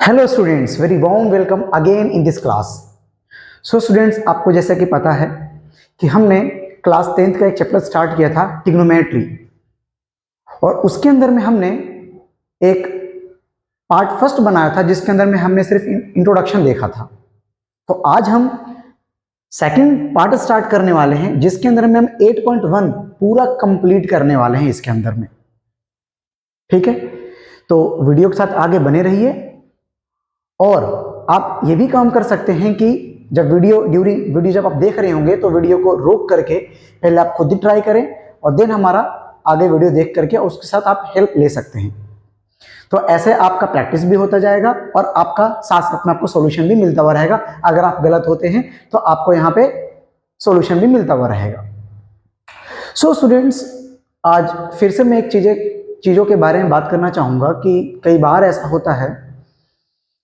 Hello students, very warm welcome again in this class. So students, आपको जैसा कि पता है कि हमने क्लास 10th का एक चैप्टर स्टार्ट किया था ट्रिग्नोमेट्री, और उसके अंदर में हमने एक पार्ट फर्स्ट बनाया था जिसके अंदर में हमने सिर्फ इंट्रोडक्शन देखा था। तो आज हम सेकंड पार्ट स्टार्ट करने वाले हैं जिसके अंदर में हम 8.1 पूरा कंप्लीट करने वाले हैं इसके अंदर में। ठीक है, तो वीडियो के साथ आगे बने रहिए। और आप ये भी काम कर सकते हैं कि जब वीडियो जब आप देख रहे होंगे तो वीडियो को रोक करके पहले आप खुद ही ट्राई करें और देन हमारा आगे वीडियो देख करके उसके साथ आप हेल्प ले सकते हैं। तो ऐसे आपका प्रैक्टिस भी होता जाएगा और आपका साथ साथ में आपको सॉल्यूशन भी मिलता हुआ रहेगा। अगर आप गलत होते हैं तो आपको यहाँ पे सॉल्यूशन भी मिलता हुआ रहेगा। सो स्टूडेंट्स, आज फिर से मैं एक चीज़ों के बारे में बात करना चाहूँगा कि कई बार ऐसा होता है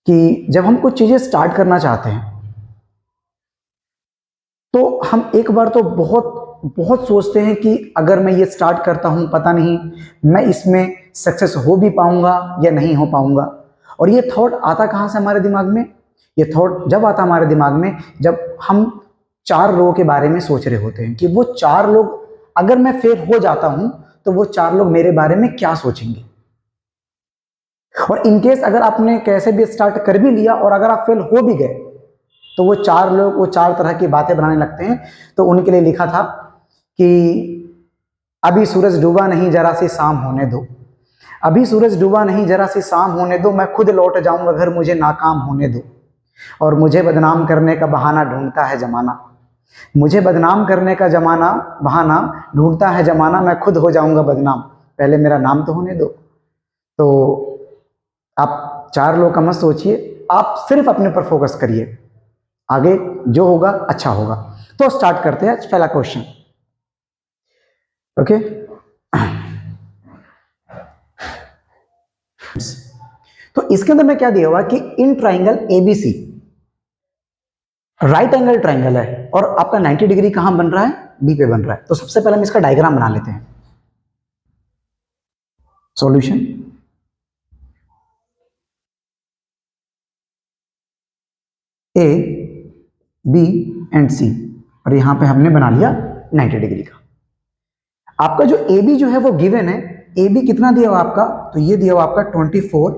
कि जब हम कुछ चीजें स्टार्ट करना चाहते हैं तो हम एक बार तो बहुत बहुत सोचते हैं कि अगर मैं ये स्टार्ट करता हूं, पता नहीं मैं इसमें सक्सेस हो भी पाऊंगा या नहीं हो पाऊंगा। और ये थॉट आता कहां से हमारे दिमाग में? ये थॉट जब आता हमारे दिमाग में जब हम 4 लोगों के बारे में सोच रहे होते हैं कि वो 4 लोग, अगर मैं फेल हो जाता हूं तो वो 4 लोग मेरे बारे में क्या सोचेंगे। और इनकेस अगर आपने कैसे भी स्टार्ट कर भी लिया और अगर आप फेल हो भी गए तो वो 4 लोग वो 4 तरह की बातें बनाने लगते हैं। तो उनके लिए लिखा था कि अभी सूरज डूबा नहीं, जरा सी शाम होने दो। अभी सूरज डूबा नहीं, जरा सी शाम होने दो। मैं खुद लौट जाऊंगा घर, मुझे नाकाम होने दो। और मुझे बदनाम करने का बहाना ढूंढता है जमाना। मुझे बदनाम करने का बहाना ढूंढता है जमाना। मैं खुद हो जाऊंगा बदनाम, पहले मेरा नाम तो होने दो। तो आप 4 लोग का मत सोचिए, आप सिर्फ अपने पर फोकस करिए, आगे जो होगा अच्छा होगा। तो स्टार्ट करते हैं पहला क्वेश्चन। ओके, तो इसके अंदर में क्या दिया हुआ कि in triangle ABC right angle triangle है और आपका 90 डिग्री कहां बन रहा है? बी पे बन रहा है। तो सबसे पहले हम इसका डायग्राम बना लेते हैं। सॉल्यूशन, ए बी एंड सी, और यहां पे हमने बना लिया 90 डिग्री का। आपका जो ए बी जो है वो गिवन है। ए बी कितना दिया हुआ आपका? तो ये दिया हुआ आपका 24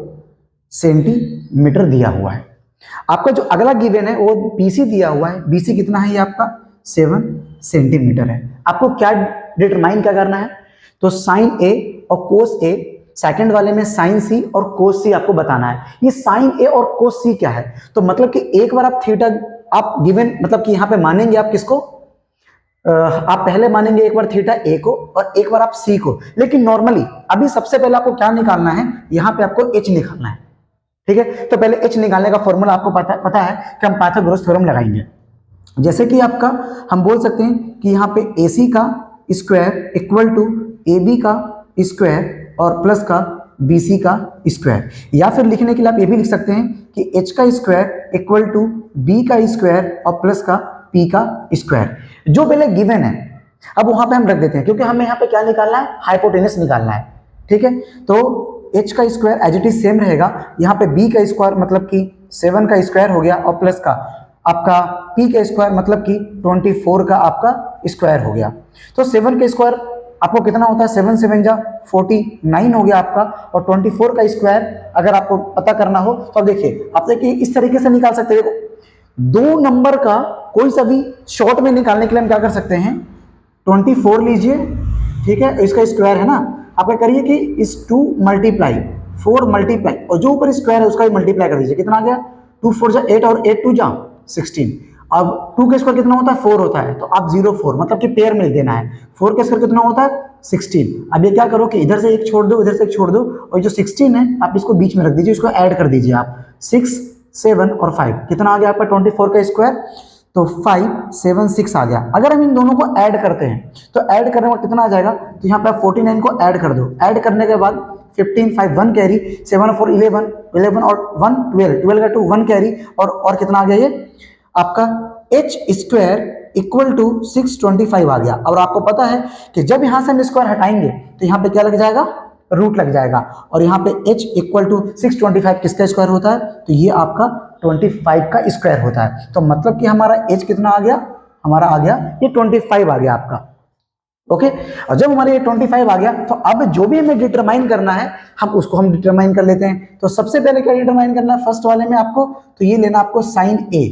सेंटीमीटर दिया हुआ है। आपका जो अगला गिवन है वो बीसी दिया हुआ है। बीसी कितना है? ये आपका 7 सेंटीमीटर है। आपको क्या डिटरमाइन क्या करना है? तो साइन ए और कोस ए, सेकंड वाले में साइन सी और कोस सी आपको बताना है। ये साइन ए और कोस सी क्या है? तो मतलब कि एक बार आप थीटा आप गिवन, मतलब कि यहां पे मानेंगे आप किसको? आप पहले मानेंगे एक बार थीटा ए को और एक बार आप सी को। लेकिन नॉर्मली अभी सबसे पहले आपको क्या निकालना है? यहां पे आपको एच निकालना है। ठीक है, तो पहले एच निकालने का फॉर्मूला आपको पता है कि हम पाइथागोरस थ्योरम लगाएंगे। जैसे कि आपका हम बोल सकते हैं कि यहाँ पे ए सी का square equal to A B का स्क्वायर और प्लस का बी सी का स्क्वायर, या फिर लिखने के लिए आप ये भी लिख सकते हैं कि एच का स्क्वायर इक्वल टू बी का स्क्वायर और प्लस का पी का स्क्वायर, जो पहले गिवन है। अब वहां पे हम रख देते हैं क्योंकि हमें यहाँ पे क्या निकालना है? हाइपोटेनस निकालना है। ठीक है, तो एच का square as it is same रहेगा। यहाँ पे बी का स्क्वायर मतलब कि 7 का स्क्वायर हो गया और प्लस का आपका पी का स्क्वायर मतलब कि 24 का आपका स्क्वायर हो गया। तो 7 का स्क्वायर आपको कितना होता है? 7 7 जा 49 हो गया आपका। और 24 का स्क्वायर अगर आपको पता करना हो तो अब देखिए, आप देखिए इस तरीके से निकाल सकते हैं। 2 नंबर का कोई सा भी शॉर्ट में निकालने के लिए हम क्या कर सकते हैं? 24 लीजिए, ठीक है, इसका स्क्वायर है ना। आप क्या करिए कि इस 2 मल्टीप्लाई 4 मल्टीप्लाई और जो ऊपर स्क्वायर है उसका भी मल्टीप्लाई कर दीजिए। कितना आ गया? 2 4 जा 8 और 8 2 जा 16। अब 2 का स्क्वायर कितना होता है? 4 होता है। तो आप 0 4 मतलब कि पेयर में देना है। 4 का स्क्वायर कितना होता है? 16। अब ये क्या करो कि इधर से एक छोड़ दो, इधर से एक छोड़ दो, और जो 16 है आप इसको बीच में रख दीजिए, इसको ऐड कर दीजिए आप। 6 7 और 5 कितना आ गया आपका? 24 का स्क्वायर। तो 5 7 6 आ गया। अगर हम इन दोनों को ऐड करते हैं तो ऐड करने में कितना आ जाएगा? तो यहाँ पे आप 49 को ऐड कर दो। ऐड करने के बाद 15 5 1 कैरी, 7 4 11 11 और 1 12 12 का 2 1 कैरी, और कितना आ गया? ये आपका एच स्क्वायर इक्वल टू 625 आ गया। और आपको पता है कि जब यहां से हम स्क्वायर हटाएंगे तो यहाँ पे क्या लग जाएगा? रूट लग जाएगा, और यहाँ पे h इक्वल टू 625 किसका स्क्वायर होता है, तो ये आपका 25 का स्क्वायर होता है। तो मतलब कि हमारा h कितना आ गया, हमारा आ गया ये 25 आ गया आपका। ओके, और जब हमारे ये 25 आ गया तो अब जो भी हमें डिटरमाइन करना है हम उसको हम डिटरमाइन कर लेते हैं। तो सबसे पहले क्या डिटरमाइन करना है फर्स्ट वाले में आपको, तो ये लेना आपको साइन ए,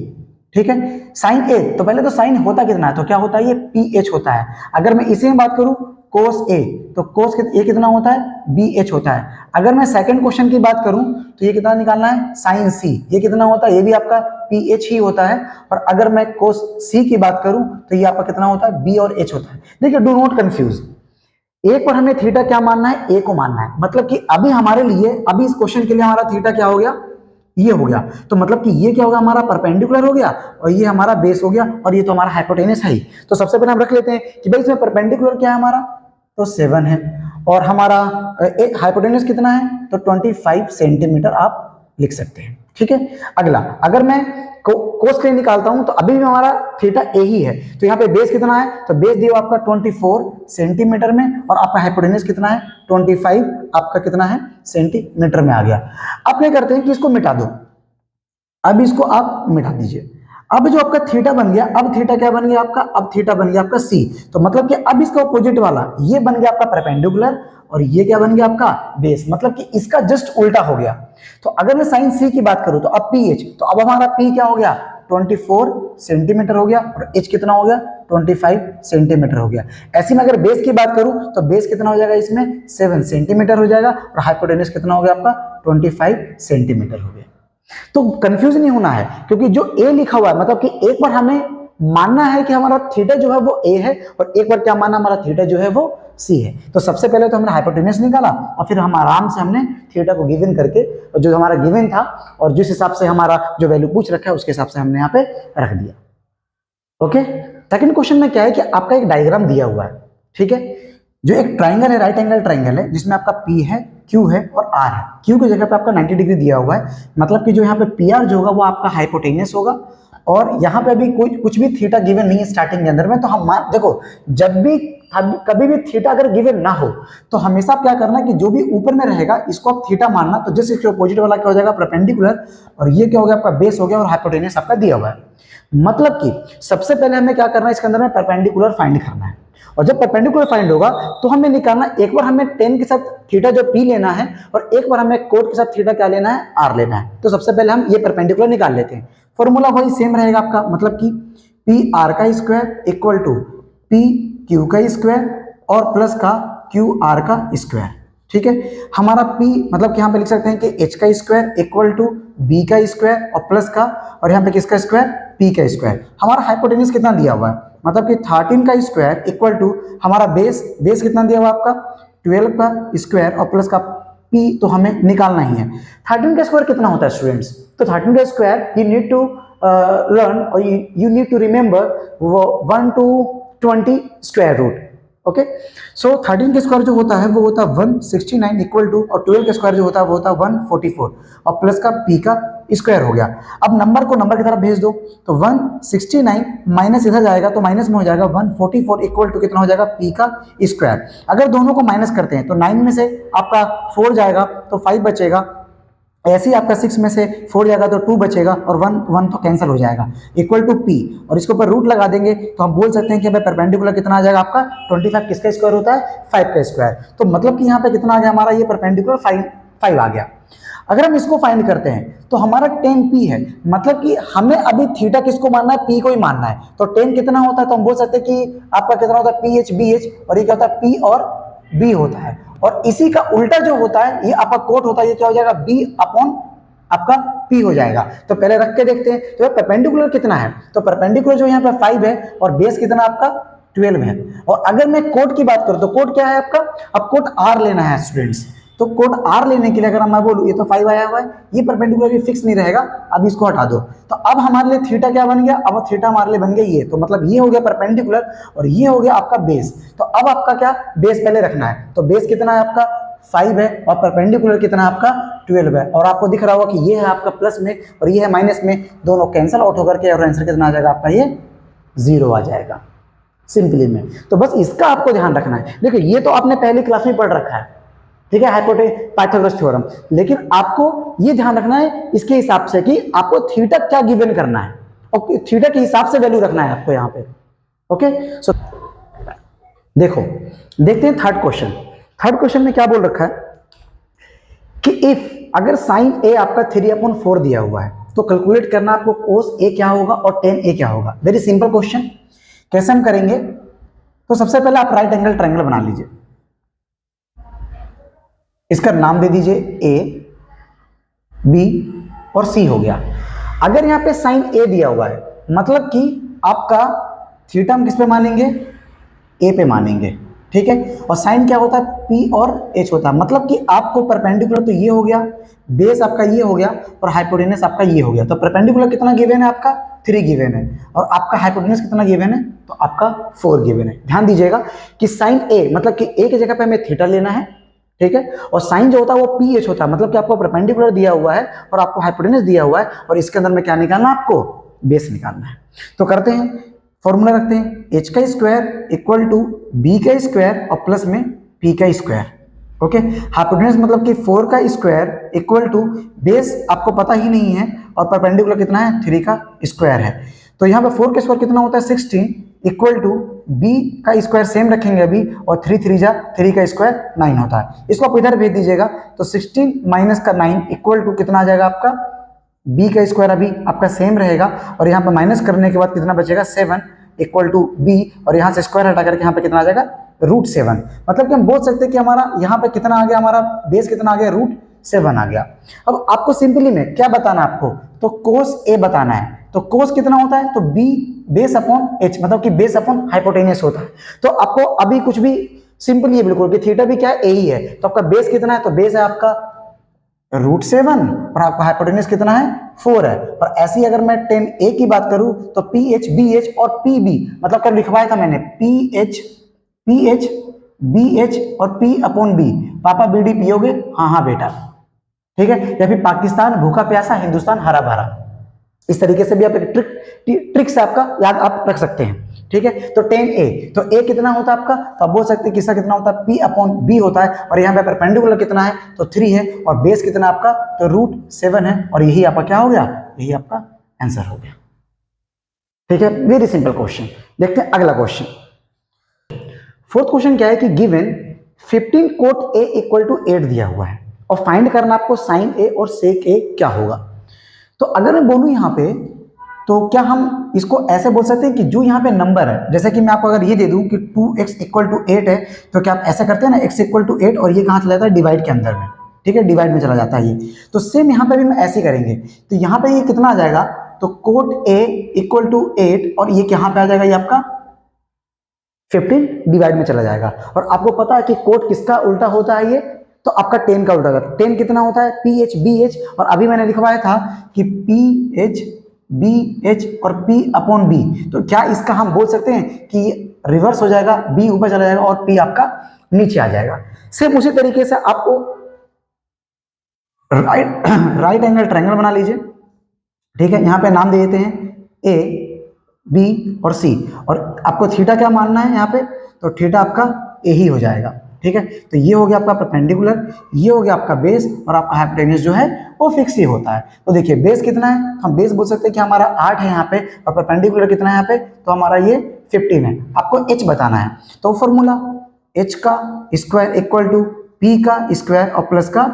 ठीक है। साइन ए, तो पहले तो साइन होता कितना है, तो क्या होता है, ये पी एच होता है। अगर मैं इसी में बात करूं कोस ए, तो कोस ए कितना होता है, बी एच होता है। अगर मैं सेकंड क्वेश्चन की बात करूं तो ये कितना निकालना है, साइन सी, ये कितना होता है, ये भी आपका पी एच ही होता है। और अगर मैं कोस सी की बात करूं तो ये आपका कितना होता है, बी और एच होता है। देखिए डू नॉट कंफ्यूज, एक पर हमें थीटा क्या मानना है, ए को मानना है। मतलब कि अभी हमारे लिए, अभी इस क्वेश्चन के लिए हमारा थीटा क्या हो गया, ये हो गया। तो मतलब कि ये क्या होगा, हमारा परपेंडिकुलर हो गया और ये हमारा बेस हो गया, और ये तो हमारा हाइपोटेनस है ही। तो सबसे पहले हम रख लेते हैं कि भाई इसमें परपेंडिकुलर क्या है हमारा, तो 7 है, और हमारा एक हाइपोटेनस कितना है, तो 25 सेंटीमीटर आप लिख सकते हैं, ठीक है। अगला, अगर मैं कोस के निकालता हूं तो अभी भी हमारा थीटा ए ही है, तो यहाँ पे बेस कितना है, तो बेस दिया आपका 24 सेंटीमीटर में, और आपका हाइपोटेनस कितना है, 25 आपका कितना है, सेंटीमीटर में आ गया। अब क्या करते हैं कि इसको मिटा दो, अब इसको आप मिटा दीजिए। अब जो आपका थीटा बन गया, अब थीटा क्या बन गया आपका, अब थीटा बन गया आपका सी। तो मतलब कि अब इसका अपोजिट वाला ये बन गया आपका परपेंडिकुलर, और ये क्या बन गया आपका बेस, मतलब कि इसका जस्ट उल्टा हो गया। तो अगर मैं साइन सी की बात करूं तो अब पी एच, तो अब हमारा पी क्या हो गया, 24 सेंटीमीटर हो गया, और एच कितना हो गया, 25 सेंटीमीटर हो गया। ऐसे में अगर बेस की बात करूं तो बेस कितना हो जाएगा इसमें, 7 सेंटीमीटर हो जाएगा, और हाइपोटेनस कितना हो गया आपका, 25 सेंटीमीटर हो गया। तो कंफ्यूज नहीं होना है, क्योंकि जो ए लिखा हुआ है, मतलब कि एक बार हमें मानना है कि हमारा थीटा जो है वो ए है, और एक बार क्या मानना, हमारा थीटा जो है वो सी है। तो सबसे पहले तो हमने हाइपोटेनस निकाला, और फिर हम आराम से हमने थीटा को गिवन करके, और जो हमारा गिवन था और जिस हिसाब से हमारा जो वैल्यू पूछ रखा है उसके हिसाब से हमने यहाँ पे रख दिया। ओके, सेकंड क्वेश्चन में क्या है कि आपका एक डायग्राम दिया हुआ है, ठीक है। जो एक ट्राइंगल है, राइट एंगल ट्राइंगल है, जिसमें आपका पी है, क्यू है और आर है। क्यू की जगह पे आपका 90 डिग्री दिया हुआ है, मतलब कि जो यहाँ पे पी आर जो होगा वो आपका हाइपोटेनस होगा, और यहाँ पे अभी कुछ भी थीटा गिवन नहीं है स्टार्टिंग के अंदर में। तो हम देखो, जब भी कभी भी थीटा अगर गिवन ना हो तो हमेशा क्या करना है कि जो भी ऊपर में रहेगा इसको आप थीटा मानना। तो जैसे इसके अपोजिट वाला क्या हो जाएगा, परपेंडिकुलर, और ये क्या हो गया आपका बेस हो गया, और हाइपोटेनस आपका दिया हुआ है। मतलब कि सबसे पहले हमें क्या करना है, इसके अंदर में परपेंडिकुलर फाइंड करना है, और जब परपेंडिकुलर फाइंड होगा तो हमें निकालना, एक बार हमें टेन के साथ थीटा जो पी लेना है, और एक बार हमें कोट के साथ थीटा क्या लेना है, आर लेना है। तो सबसे पहले हम ये परपेंडिकुलर निकाल लेते हैं। फॉर्मूला वही सेम रहेगा आपका, मतलब कि पी आर का square equal to P Q का स्क्वायर और प्लस का क्यू आर का स्क्वायर, ठीक है। हमारा P मतलब कि यहाँ पे लिख सकते हैं कि h का स्क्वायर इक्वल टू b का स्क्वायर और प्लस का, और यहाँ पे किसका स्क्वायर, P का स्क्वायर। हमारा हाइपोटेनस कितना दिया हुआ है, मतलब कि 13 का स्क्वायर इक्वल टू हमारा बेस कितना दिया हुआ आपका, 12 का स्क्वायर और प्लस का P, तो हमें निकालना ही है। 13 का स्क्वायर कितना होता है स्टूडेंट्स, तो 13 का square you need to learn, और you need to remember 1 to 20 square root. Okay, so 13 के स्क्वायर जो होता है वो होता है 169 इक्वल टू, और 12 के स्क्वायर जो होता है वो होता है 144, और प्लस का p का स्क्वायर हो गया। अब नंबर को नंबर की तरफ भेज दो, तो 169 माइनस इधर जाएगा तो माइनस में हो जाएगा 144 इक्वल टू कितना हो जाएगा, p का स्क्वायर। अगर दोनों को माइनस करते हैं तो 9 में से आपका 4 जाएगा तो 5 बचेगा, ऐसे ही आपका 6 में से 4 जाएगा तो 2 बचेगा, और 1 तो कैंसिल हो जाएगा, इक्वल टू p, और इसके ऊपर रूट लगा देंगे तो हम बोल सकते हैं कि भाई परपेंडिकुलर कितना आ जाएगा आपका, 25 किसका स्क्वायर होता है, 5 का स्क्वायर। तो मतलब कि यहाँ पे कितना आ गया हमारा, ये परपेंडिकुलर 5 आ गया। अगर हम इसको फाइंड करते हैं तो हमारा 10p है, मतलब कि हमें अभी थीटा किसको मानना है, p को ही मानना है। तो 10 कितना होता है, तो हम बोल सकते हैं कि आपका कितना होता है, ph bh, और ये क्या होता है, p और b होता है। और इसी का उल्टा जो होता है, ये आपका कोट होता है, ये क्या हो जाएगा, b अपॉन आपका p हो जाएगा। तो पहले रख के देखते हैं, तो परपेंडिकुलर कितना है, तो परपेंडिकुलर जो यहाँ पे 5 है, और बेस कितना आपका 12 है। और अगर मैं कोट की बात करूं तो कोट क्या है आपका, अब कोट r लेना है स्टूडेंट्स। तो कोट r लेने के लिए अगर मैं बोलूं, ये तो 5 आया हुआ है, ये परपेंडिकुलर भी फिक्स नहीं रहेगा, अब इसको हटा दो। तो अब हमारे लिए थीटा क्या बन गया, अब थीटा हमारे लिए बन गया ये, तो मतलब ये हो गया परपेंडिकुलर, और ये हो गया आपका बेस। तो अब आपका क्या, बेस पहले रखना है, तो बेस कितना है आपका 5 है, और परपेंडिकुलर कितना है आपका 12 है, और आपको दिख रहा होगा कि ये है आपका प्लस में और ये है माइनस में, दोनों कैंसिल आउट होकर के, और आंसर कितना आ जाएगा आपका, ये 0 आ जाएगा सिंपली में। तो बस इसका आपको ध्यान रखना है। देखिए ये तो आपने पहली क्लास में पढ़ रखा है, ठीक है, पाइथागोरस थ्योरम। लेकिन आपको ये ध्यान रखना है इसके हिसाब से कि आपको थीटा क्या गिवन करना है और थीटा के हिसाब से वैल्यू रखना है आपको यहाँ पे। ओके, सो देखो, देखते हैं थर्ड क्वेश्चन। थर्ड क्वेश्चन में क्या बोल रखा है कि इफ अगर साइन ए आपका 3/4 दिया हुआ है तो कैलकुलेट करना आपको कोस ए क्या होगा और टेन ए क्या होगा। Very simple question. कैसे हम करेंगे, तो सबसे पहले आप राइट एंगल ट्रायंगल बना लीजिए, इसका नाम दे दीजिए ए, बी और सी हो गया। अगर यहाँ पे साइन ए दिया हुआ है मतलब कि आपका थीटा हम किस पे मानेंगे, ए पे मानेंगे, ठीक है। और साइन क्या होता है, पी और एच होता है, मतलब कि आपको परपेंडिकुलर तो ये हो गया, बेस आपका ये हो गया और हाइपोटेनस आपका ये हो गया। तो परपेंडिकुलर कितना गिवन है आपका, 3 गिवन है, और आपका हाइपोटेनस कितना गिवन है, तो आपका 4 गिवन है। ध्यान दीजिएगा कि साइन ए मतलब कि ए की जगह पे हमें थीटा लेना है, ठीक है, और साइन जो होता है वो पी एच होता है, मतलब कि आपको परपेंडिकुलर दिया हुआ है और आपको हाइपोटेनस दिया हुआ है, और इसके अंदर में क्या निकालना है, आपको बेस निकालना है। तो करते हैं, फॉर्मूला रखते हैं, एच का स्क्वायर इक्वल टू बी का स्क्वायर और प्लस में पी का स्क्वायर। ओके, हाइपोटेनस मतलब कि 4 का स्क्वायर इक्वल टू बेस आपको पता ही नहीं है और परपेंडिकुलर कितना है, 3 का स्क्वायर है। तो यहाँ पे 4 का स्क्वायर कितना होता है, 16 इक्वल टू बी का स्क्वायर सेम रखेंगे अभी, और 3 3 जा 3 का स्क्वायर 9 होता है। इसको आप इधर भेज दीजिएगा, तो 16 माइनस का 9 इक्वल टू कितना आ जाएगा आपका, बी का स्क्वायर अभी आपका सेम रहेगा, और यहाँ पे माइनस करने के बाद कितना बचेगा, 7 इक्वल टू बी, और यहाँ से स्क्वायर हटा करके यहाँ पे कितना आ जाएगा, √7। मतलब कि हम बोल सकते हैं कि हमारा यहाँ पे कितना आ गया, हमारा बेस कितना आ गया, √7 आ गया। अब आपको सिंपली में क्या बताना है आपको, तो कोस ए बताना है। तो कोस कितना होता है, तो बी बेस अपॉन एच, मतलब कि बेस अपॉन हाइपोटेनस होता है। तो आपको अभी कुछ भी सिंपल ये बिल्कुल कि थीटा भी क्या है, ए ही है, तो आपका बेस कितना है, तो बेस है आपका √7 और आपका हाइपोटेनस कितना है, 4 है। और ऐसी अगर मैं 10a की बात करूं तो पी एच बी एच और पी बी, मतलब क्या लिखवाया था मैंने, पी एच बी एच और पी अपॉन बी। पापा बीडी पियोगे, हाँ हाँ बेटा, ठीक है। या फिर पाकिस्तान भूखा प्यासा, हिंदुस्तान हरा भरा, इस तरीके से भी आप एक ट्रिक से आपका याद आप रख सकते हैं, ठीक है। तो 10a, तो a कितना होता है आपका, तो आप बोल सकते हैं किसका कितना होता है, p अपॉन b होता है, और यहाँ पे परपेंडिकुलर कितना है, तो 3 है, और बेस कितना आपका, तो √7 है, और यही आपका क्या हो गया, यही आपका आंसर हो गया, ठीक है। Very simple question. देखते हैं अगला क्वेश्चन। फोर्थ क्वेश्चन क्या है कि given 15 cot a equal to 8 दिया हुआ है, और फाइंड करना आपको साइन a और सेक a क्या होगा। तो अगर मैं बोलूं यहाँ पे, तो क्या हम इसको ऐसे बोल सकते हैं कि जो यहाँ पे नंबर है, जैसे कि मैं आपको अगर ये दे दूं कि 2x इक्वल टू 8 है, तो क्या आप ऐसा करते हैं ना, x इक्वल टू 8, और ये कहाँ चला जाता है, डिवाइड के अंदर में, ठीक है, डिवाइड में चला जाता है ये। तो सेम यहाँ पे भी मैं ऐसे करेंगे, तो यहाँ पे ये कितना आ जाएगा, तो कोट a इक्वल टू 8, और ये कहाँ पे आ जाएगा, ये आपका 15 डिवाइड में चला जाएगा। और आपको पता है कि कोट किसका उल्टा होता है, ये तो आपका 10 का उल्टा होता है। 10 कितना होता है, पी एच बी एच, और अभी मैंने लिखवाया था कि पी एच बी एच और p अपॉन बी। तो क्या इसका हम बोल सकते हैं कि रिवर्स हो जाएगा, b ऊपर चला जाएगा और p आपका नीचे आ जाएगा। सेम उसी तरीके से आपको राइट एंगल ट्रायंगल बना लीजिए, ठीक है। यहाँ पे नाम दे देते हैं a b और c, और आपको थीटा क्या मानना है यहाँ पे, तो थीटा आपका a ही हो जाएगा, ठीक है। तो ये हो गया आपका परपेंडिकुलर, ये हो गया आपका बेस, और आपका हाइपोटेनस जो है वो फिक्स ही होता है। तो देखिए बेस कितना है, हम बेस बोल सकते हैं कि हमारा 8 है यहाँ पे, और परपेंडिकुलर कितना है यहाँ पे, तो हमारा ये 15 है। आपको h बताना है, तो फॉर्मूला h का स्क्वायर इक्वल टू p का स्क्वायर और प्लस का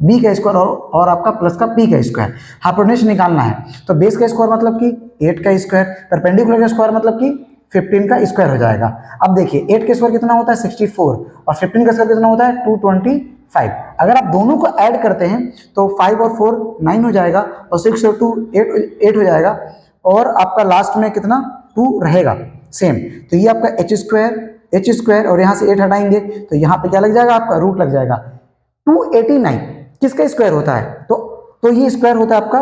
b का स्क्वायर, और आपका प्लस का p का स्क्वायर। हाइपोटेनस निकालना है, तो बेस का स्क्वायर मतलब कि 8 का स्क्वायर, परपेंडिकुलर का स्क्वायर मतलब कि 15 का स्क्वायर हो जाएगा। अब देखिए 8 का स्क्वायर कितना होता है, 64, और 15 का स्क्वायर कितना होता है, 225। अगर आप दोनों को ऐड करते हैं तो 5 और 4 9 हो जाएगा, और 6 और 2 8 हो जाएगा, और आपका लास्ट में कितना 2 रहेगा सेम। तो ये आपका एच स्क्वायर, और यहाँ से 8 हटाएंगे तो यहाँ पे क्या लग जाएगा, आपका रूट लग जाएगा। 289 किसका स्क्वायर होता है, तो ये स्क्वायर होता है आपका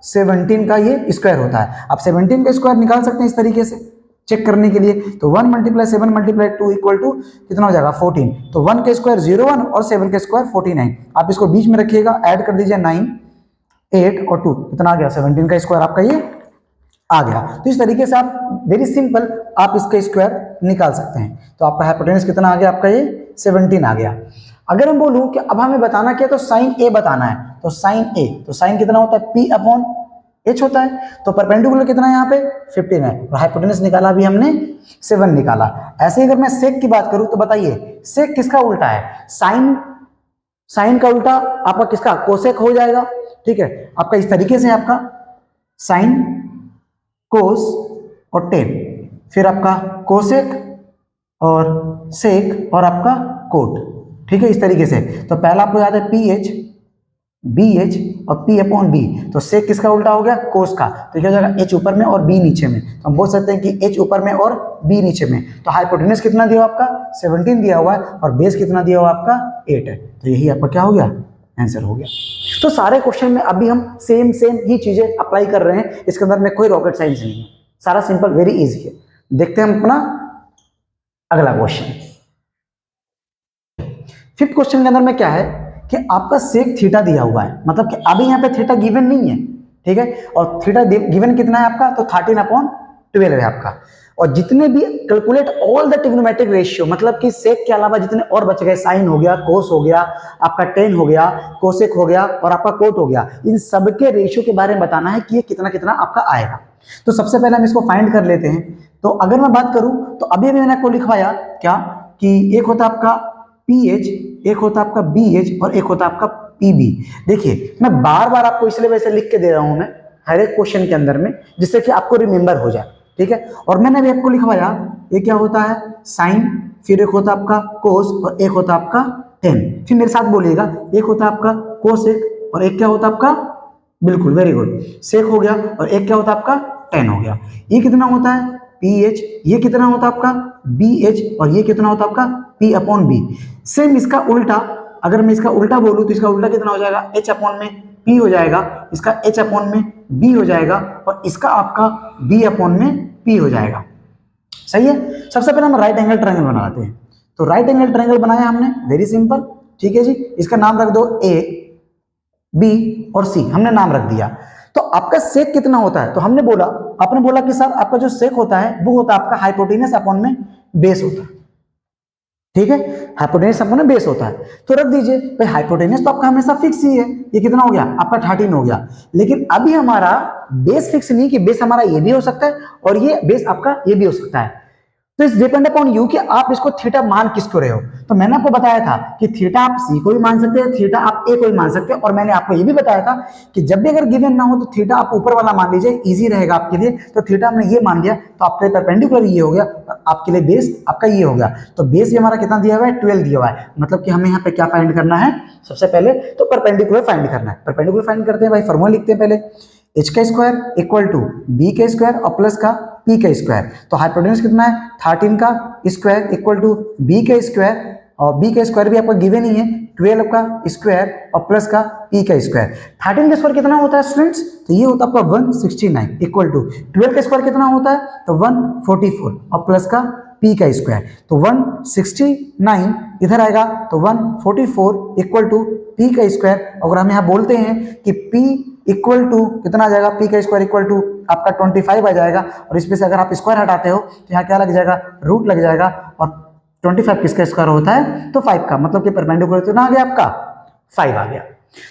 17 का, ये स्क्वायर होता है। आप 17 का स्क्वायर निकाल सकते हैं इस तरीके से चेक करने के लिए। तो 1 × 7 × 2 इक्वल टू कितना हो जाएगा, 14। तो 1 का स्क्वायर 01 और 7 का स्क्वायर 49। आप इसको बीच में रखिएगा, ऐड कर दीजिए 9 8 और 2 कितना आ गया, 17 का स्क्वायर आपका ये आ गया। तो इस तरीके से आप वेरी सिंपल आप इसका स्क्वायर निकाल सकते हैं। तो आपका हाइपोटेनस कितना आ गया, आपका ये 17 आ गया। अगर हम बोलूं कि अब हमें बताना क्या, तो साइन ए बताना है, तो साइन ए, तो साइन कितना होता है, पी अपॉन एच होता है। तो परपेंडिकुलर कितना है यहाँ पे 15 है, और हाइपोटेनस निकाला भी हमने 7 निकाला। ऐसे ही अगर मैं सेक की बात करूं तो बताइए सेक किसका उल्टा है, साइन, साइन का उल्टा आपका किसका, कोसेक हो जाएगा। ठीक है, आपका इस तरीके से आपका साइन, कोस और टेन, फिर आपका कोसेक और सेक और आपका कोट। ठीक है, इस तरीके से। तो पहला आपको याद है पी एच, बी एच और पी अपॉन बी, तो सेक किसका उल्टा हो गया, कोस का। तो क्या हो जाएगा, एच ऊपर में और बी नीचे में। तो हम बोल सकते हैं कि एच ऊपर में और बी नीचे में। तो हाइपोटेनस कितना दिया हुआ आपका 17 दिया हुआ है, और बेस कितना दिया हुआ आपका 8 है। तो यही आपका क्या हो गया, आंसर हो गया। तो सारे क्वेश्चन में अभी हम सेम ही चीजें अप्लाई कर रहे हैं, इसके अंदर में कोई रॉकेट साइंस नहीं है, सारा सिंपल वेरी इजी है। देखते हैं हम अपना अगला क्वेश्चन। फिफ्थ क्वेश्चन के अंदर में क्या है कि आपका सेक थीटा दिया हुआ है, मतलब कि अभी यहाँ पे थीटा गिवन नहीं है। ठीक है, और थीटा गिवन कितना है आपका, तो 13/12 है आपका। और जितने भी calculate all the trigonometric ratio, मतलब कि सेक के अलावा जितने और बच गए, साइन हो गया, कोस हो गया, आपका टेन हो गया, कोसेक हो गया और आपका कोट हो गया, इन सबके रेशियो के बारे में बताना है कि ये कितना कितना आपका आएगा। तो सबसे पहले हम इसको फाइंड कर लेते हैं। तो अगर मैं बात करूं तो अभी मैंने आपको लिखवाया क्या कि एक होता आपका पी एच, एक होता आपका बी एच और एक होता आपका पी बी। देखिए मैं बार बार आपको इसलिए वैसे लिख के दे रहा हूं मैं हर एक क्वेश्चन के अंदर में, जिससे कि आपको रिमेंबर हो जाए। ठीक है, और मैंने अभी आपको लिखवाया ये क्या होता है साइन, फिर एक होता आपका कोस और एक होता आपका टेन। फिर मेरे साथ बोलिएगा, एक होता आपका कोसेक और एक क्या होता आपका, बिल्कुल वेरी गुड, सेक हो गया, और एक क्या होता आपका टेन हो गया। ये कितना होता है पी एच, ये कितना होता आपका बी एच और ये कितना होता आपका पी अपॉन बी। सेम इसका उल्टा, अगर मैं इसका उल्टा बोलूं तो इसका उल्टा कितना हो जाएगा, एच अपॉन में पी हो जाएगा, इसका एच अपॉन में बी हो जाएगा और इसका आपका बी अपॉन में पी हो जाएगा। सही है, सबसे पहले हम राइट एंगल ट्रायंगल बनाते हैं। तो राइट एंगल ट्रायंगल बनाया हमने, वेरी सिंपल। ठीक है जी, इसका नाम रख दो ए, बी और सी, हमने नाम रख दिया। तो आपका सेक कितना होता है, तो हमने बोला, आपने बोला कि सर आपका जो सेक होता है वो होता है आपका हाइपोटेनस अपॉन में बेस होता है। ठीक है, हाइपोटेनस अपॉन में बेस होता है, तो रख दीजिए भाई, हाइपोटेनस तो आपका हमेशा फिक्स ही है, ये कितना हो गया आपका 13 हो गया। लेकिन अभी हमारा बेस फिक्स नहीं, कि बेस हमारा ये भी हो सकता है और ये बेस आपका ये भी हो सकता है। तो इस डिपेंड अपॉन यू कि आप इसको थीटा मान किसको रहे हो। तो मैंने आपको बताया था कि थीटा आप सी को भी मान सकते हैं, थीटा आप ए को भी मान सकते हैं, और मैंने आपको ये भी बताया था कि जब भी अगर गिवन ना हो तो थीटा आप ऊपर वाला मान लीजिए, इजी रहेगा आपके लिए। तो थीटा हमने ये मान लिया, तो आपके परपेंडिकुलर ये हो गया और आपके लिए बेस आपका ये हो गया। तो बेस भी हमारा कितना दिया हुआ है, 12 दिया हुआ है। मतलब कि हमें यहाँ पे क्या फाइंड करना है, सबसे पहले तो परपेंडिकुलर फाइंड करना है। परपेंडिकुलर फाइंड करते हैं भाई, फॉर्मूला लिखते हैं पहले, एच का स्क्वायर इक्वल टू बी का स्क्वायर और प्लस का पी का स्क्वायर। तो हाइपोटेनस कितना है 13 का स्क्वायर इक्वल टू बी का स्क्वायर, और बी का स्क्वायर भी आपका गिवन ही है, 12 का स्क्वायर और प्लस का पी का स्क्वायर। 13 का स्क्वायर कितना होता है स्टूडेंट्स, तो ये होता है आपका 169 इक्वल टू 12 का स्क्वायर कितना होता है, तो 144 और प्लस का पी का स्क्वायर। तो 169 इधर आएगा तो 144 इक्वल टू पी का स्क्वायर। अगर हम यहाँ बोलते हैं कि पी इक्वल टू कितना आ जाएगा, पी का स्क्वायर इक्वल टू आपका 25 आ जाएगा, और इसमें से अगर आप स्क्वायर हटाते हो तो यहाँ क्या लग जाएगा, रूट लग जाएगा, और 25 किसका स्क्वायर होता है, तो 5 का, मतलब कि परपेंडिकुलर कितना आ गया आपका 5 आ गया।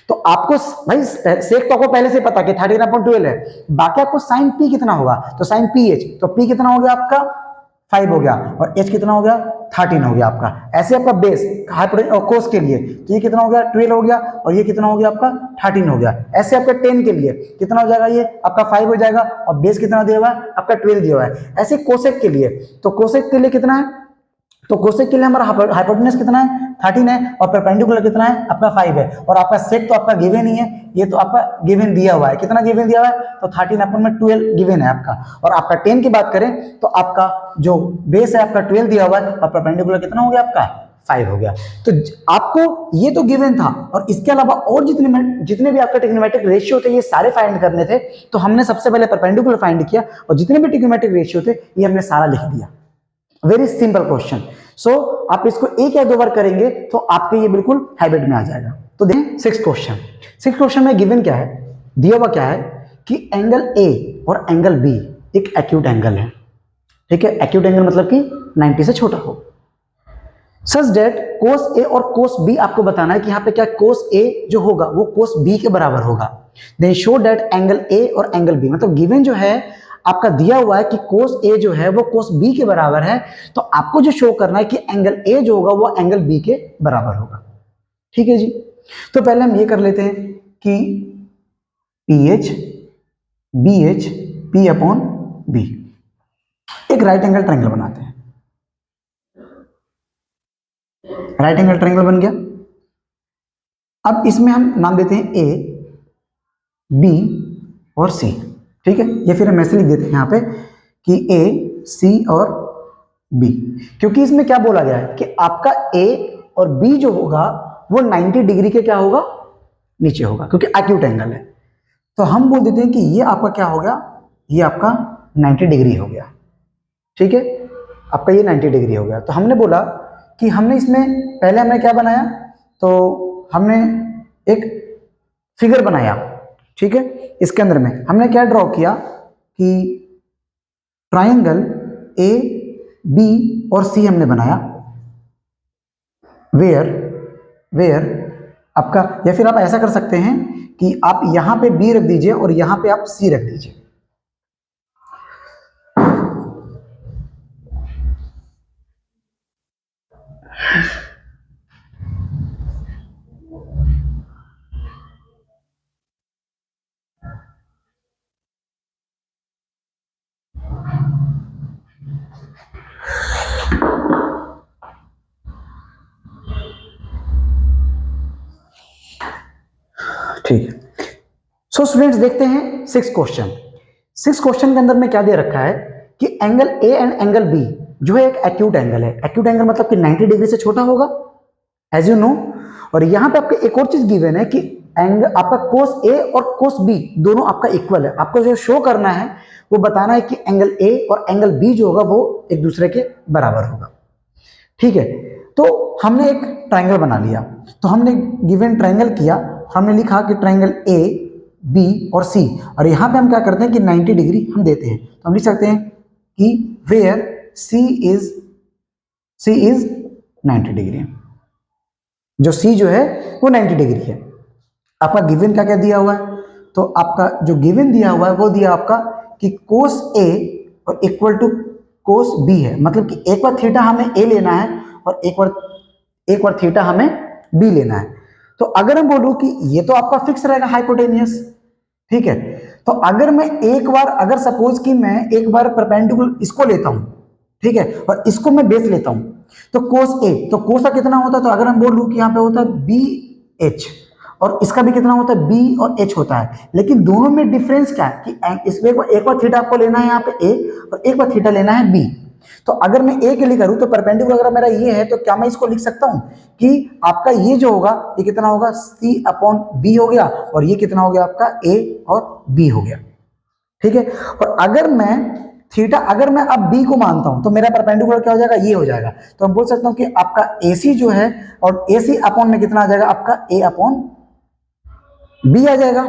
तो आपको भाई सेक तो आपको पहले से पता कि 13/12 है, बाकी आपको साइन पी कितना होगा, तो साइन पी एच, तो पी कितना हो गया आपका 5 हो गया, और एच कितना हो गया 13 हो गया आपका। ऐसे आपका बेस कोस के लिए तो ये कितना हो गया 12 हो गया, और ये कितना हो गया आपका 13 हो गया। ऐसे आपका 10 के लिए कितना हो जाएगा, ये आपका 5 हो जाएगा, और बेस कितना दिया हुआ है आपका 12 दिया हुआ है। ऐसे कोसेक के लिए, तो कोसेक के लिए कितना है, तो कोसेक के लिए हमारा हाइपोटेनस कितना है 13 है, और परपेंडिकुलर कितना है आपका 5 है, और आपका सेक तो आपका गिवन ही है, ये तो आपका गिवन दिया हुआ है, कितना गिवन दिया हुआ है, तो 13/12 गिवन है आपका। और आपका 10 की बात करें तो आपका जो बेस है आपका 12 दिया हुआ है, और परपेंडिकुलर कितना हो गया आपका 5 हो गया। तो आपको ये तो गिवन था, और इसके अलावा और जितने भी आपका ट्रिग्नोमेट्रिक रेशियो थे ये सारे फाइंड करने थे। तो हमने सबसे पहले परपेंडिकुलर फाइंड किया, और जितने भी ट्रिग्नोमेट्रिक रेशियो थे ये हमने सारा लिख दिया। Very simple question. सो आप इसको एक या दो बार करेंगे तो आपके ये बिल्कुल हैबिट में आ जाएगा। तो देखें सिक्स क्वेश्चन में गिवन क्या है, दिया हुआ क्या है कि एंगल ए और एंगल बी एक एक्यूट एंगल है। ठीक है, एक्यूट एंगल मतलब कि 90 से छोटा हो। सच डेट कोस ए और कोस बी आपको बताना है कि यहाँ पे क्या कोस ए जो होगा वो कोस बी के बराबर होगा। Then show that angle A और एंगल बी, मतलब गिवन जो है आपका दिया हुआ है कि कोस ए जो है वो कोस बी के बराबर है, तो आपको जो शो करना है कि एंगल ए जो होगा वो एंगल बी के बराबर होगा। ठीक है जी, तो पहले हम ये कर लेते हैं कि P H B H P upon B, एक राइट एंगल ट्रायंगल बनाते हैं। राइट एंगल ट्रायंगल बन गया। अब इसमें हम नाम देते हैं ए बी और सी। ठीक है, ये फिर हम ऐसे लिख देते हैं यहाँ पे कि ए सी और बी, क्योंकि इसमें क्या बोला गया है कि आपका ए और बी जो होगा वो 90 डिग्री के क्या होगा, नीचे होगा, क्योंकि एक्यूट एंगल है। तो हम बोल देते हैं कि ये आपका क्या हो गया, ये आपका 90 डिग्री हो गया। ठीक है, आपका ये 90 डिग्री हो गया। तो हमने बोला कि हमने इसमें पहले हमने क्या बनाया, तो हमने एक फिगर बनाया। ठीक है, इसके अंदर में हमने क्या ड्रॉ किया कि ट्रायंगल ए बी और सी हमने बनाया, वेयर वेयर आपका, या फिर आप ऐसा कर सकते हैं कि आप यहां पे बी रख दीजिए और यहां पे आप सी रख दीजिए। ठीक है, सो स्टूडेंट्स देखते हैं सिक्स क्वेश्चन। सिक्स क्वेश्चन के अंदर में क्या दे रखा है कि angle A and angle B जो है एक एक्यूट एंगल है। एक्यूट एंगल मतलब कि 90 डिग्री से छोटा होगा, एज यू नो। और यहां पे आपको एक और चीज गिवन है कि एंगल आपका कोस ए और कोस बी दोनों आपका इक्वल है। आपको जो शो करना है वो बताना है कि एंगल ए और एंगल बी जो होगा वो एक दूसरे के बराबर होगा। ठीक है, तो हमने एक ट्रायंगल बना लिया। तो हमने गिवन ट्रायंगल किया, हमने लिखा कि ट्रायंगल ए बी और सी, और यहां पे हम क्या करते हैं कि 90 डिग्री हम देते हैं। तो हम लिख सकते हैं कि वेयर सी इज 90 डिग्री, जो सी जो है वो 90 डिग्री है। आपका गिवन क्या क्या दिया हुआ है, तो आपका जो गिवन दिया हुआ है वो दिया आपका कि कोस ए और इक्वल टू कोस बी है, मतलब कि एक बार थीटा हमें ए लेना है और एक बार थीटा हमें बी लेना है। तो अगर हम बोलूं कि ये तो आपका फिक्स रहेगा हाइपोटेनियस, ठीक है, तो अगर मैं एक बार, अगर सपोज कि मैं एक बार परपेंडिकुलर इसको लेता हूं, ठीक है, और इसको मैं बेस लेता हूं, तो कोस ए, तो कोस का कितना होता है, तो अगर हम बोल लूं कि यहां पे होता है बी एच, और इसका भी कितना होता है बी और एच होता है, लेकिन दोनों में डिफरेंस क्या है कि इसमें एक बार थीटा आपको लेना है यहाँ पे ए और एक बार थीटा लेना है बी। तो अगर मैं ए के लिए करूं तो परपेंडिकुलर अगर मेरा ये है तो क्या मैं इसको लिख सकता हूं कि आपका ये जो होगा ये कितना होगा सी अपॉन बी हो गया, और ये कितना हो गया आपका ए और बी हो गया। ठीक है, और अगर मैं थीटा, अगर मैं अब बी को मानता हूं तो मेरा परपेंडिकुलर क्या हो जाएगा, ये हो जाएगा। तो हम बोल सकता हूं कि आपका एसी जो है और एसी अपॉन में कितना आ जाएगा आपका ए अपॉन बी आ जाएगा।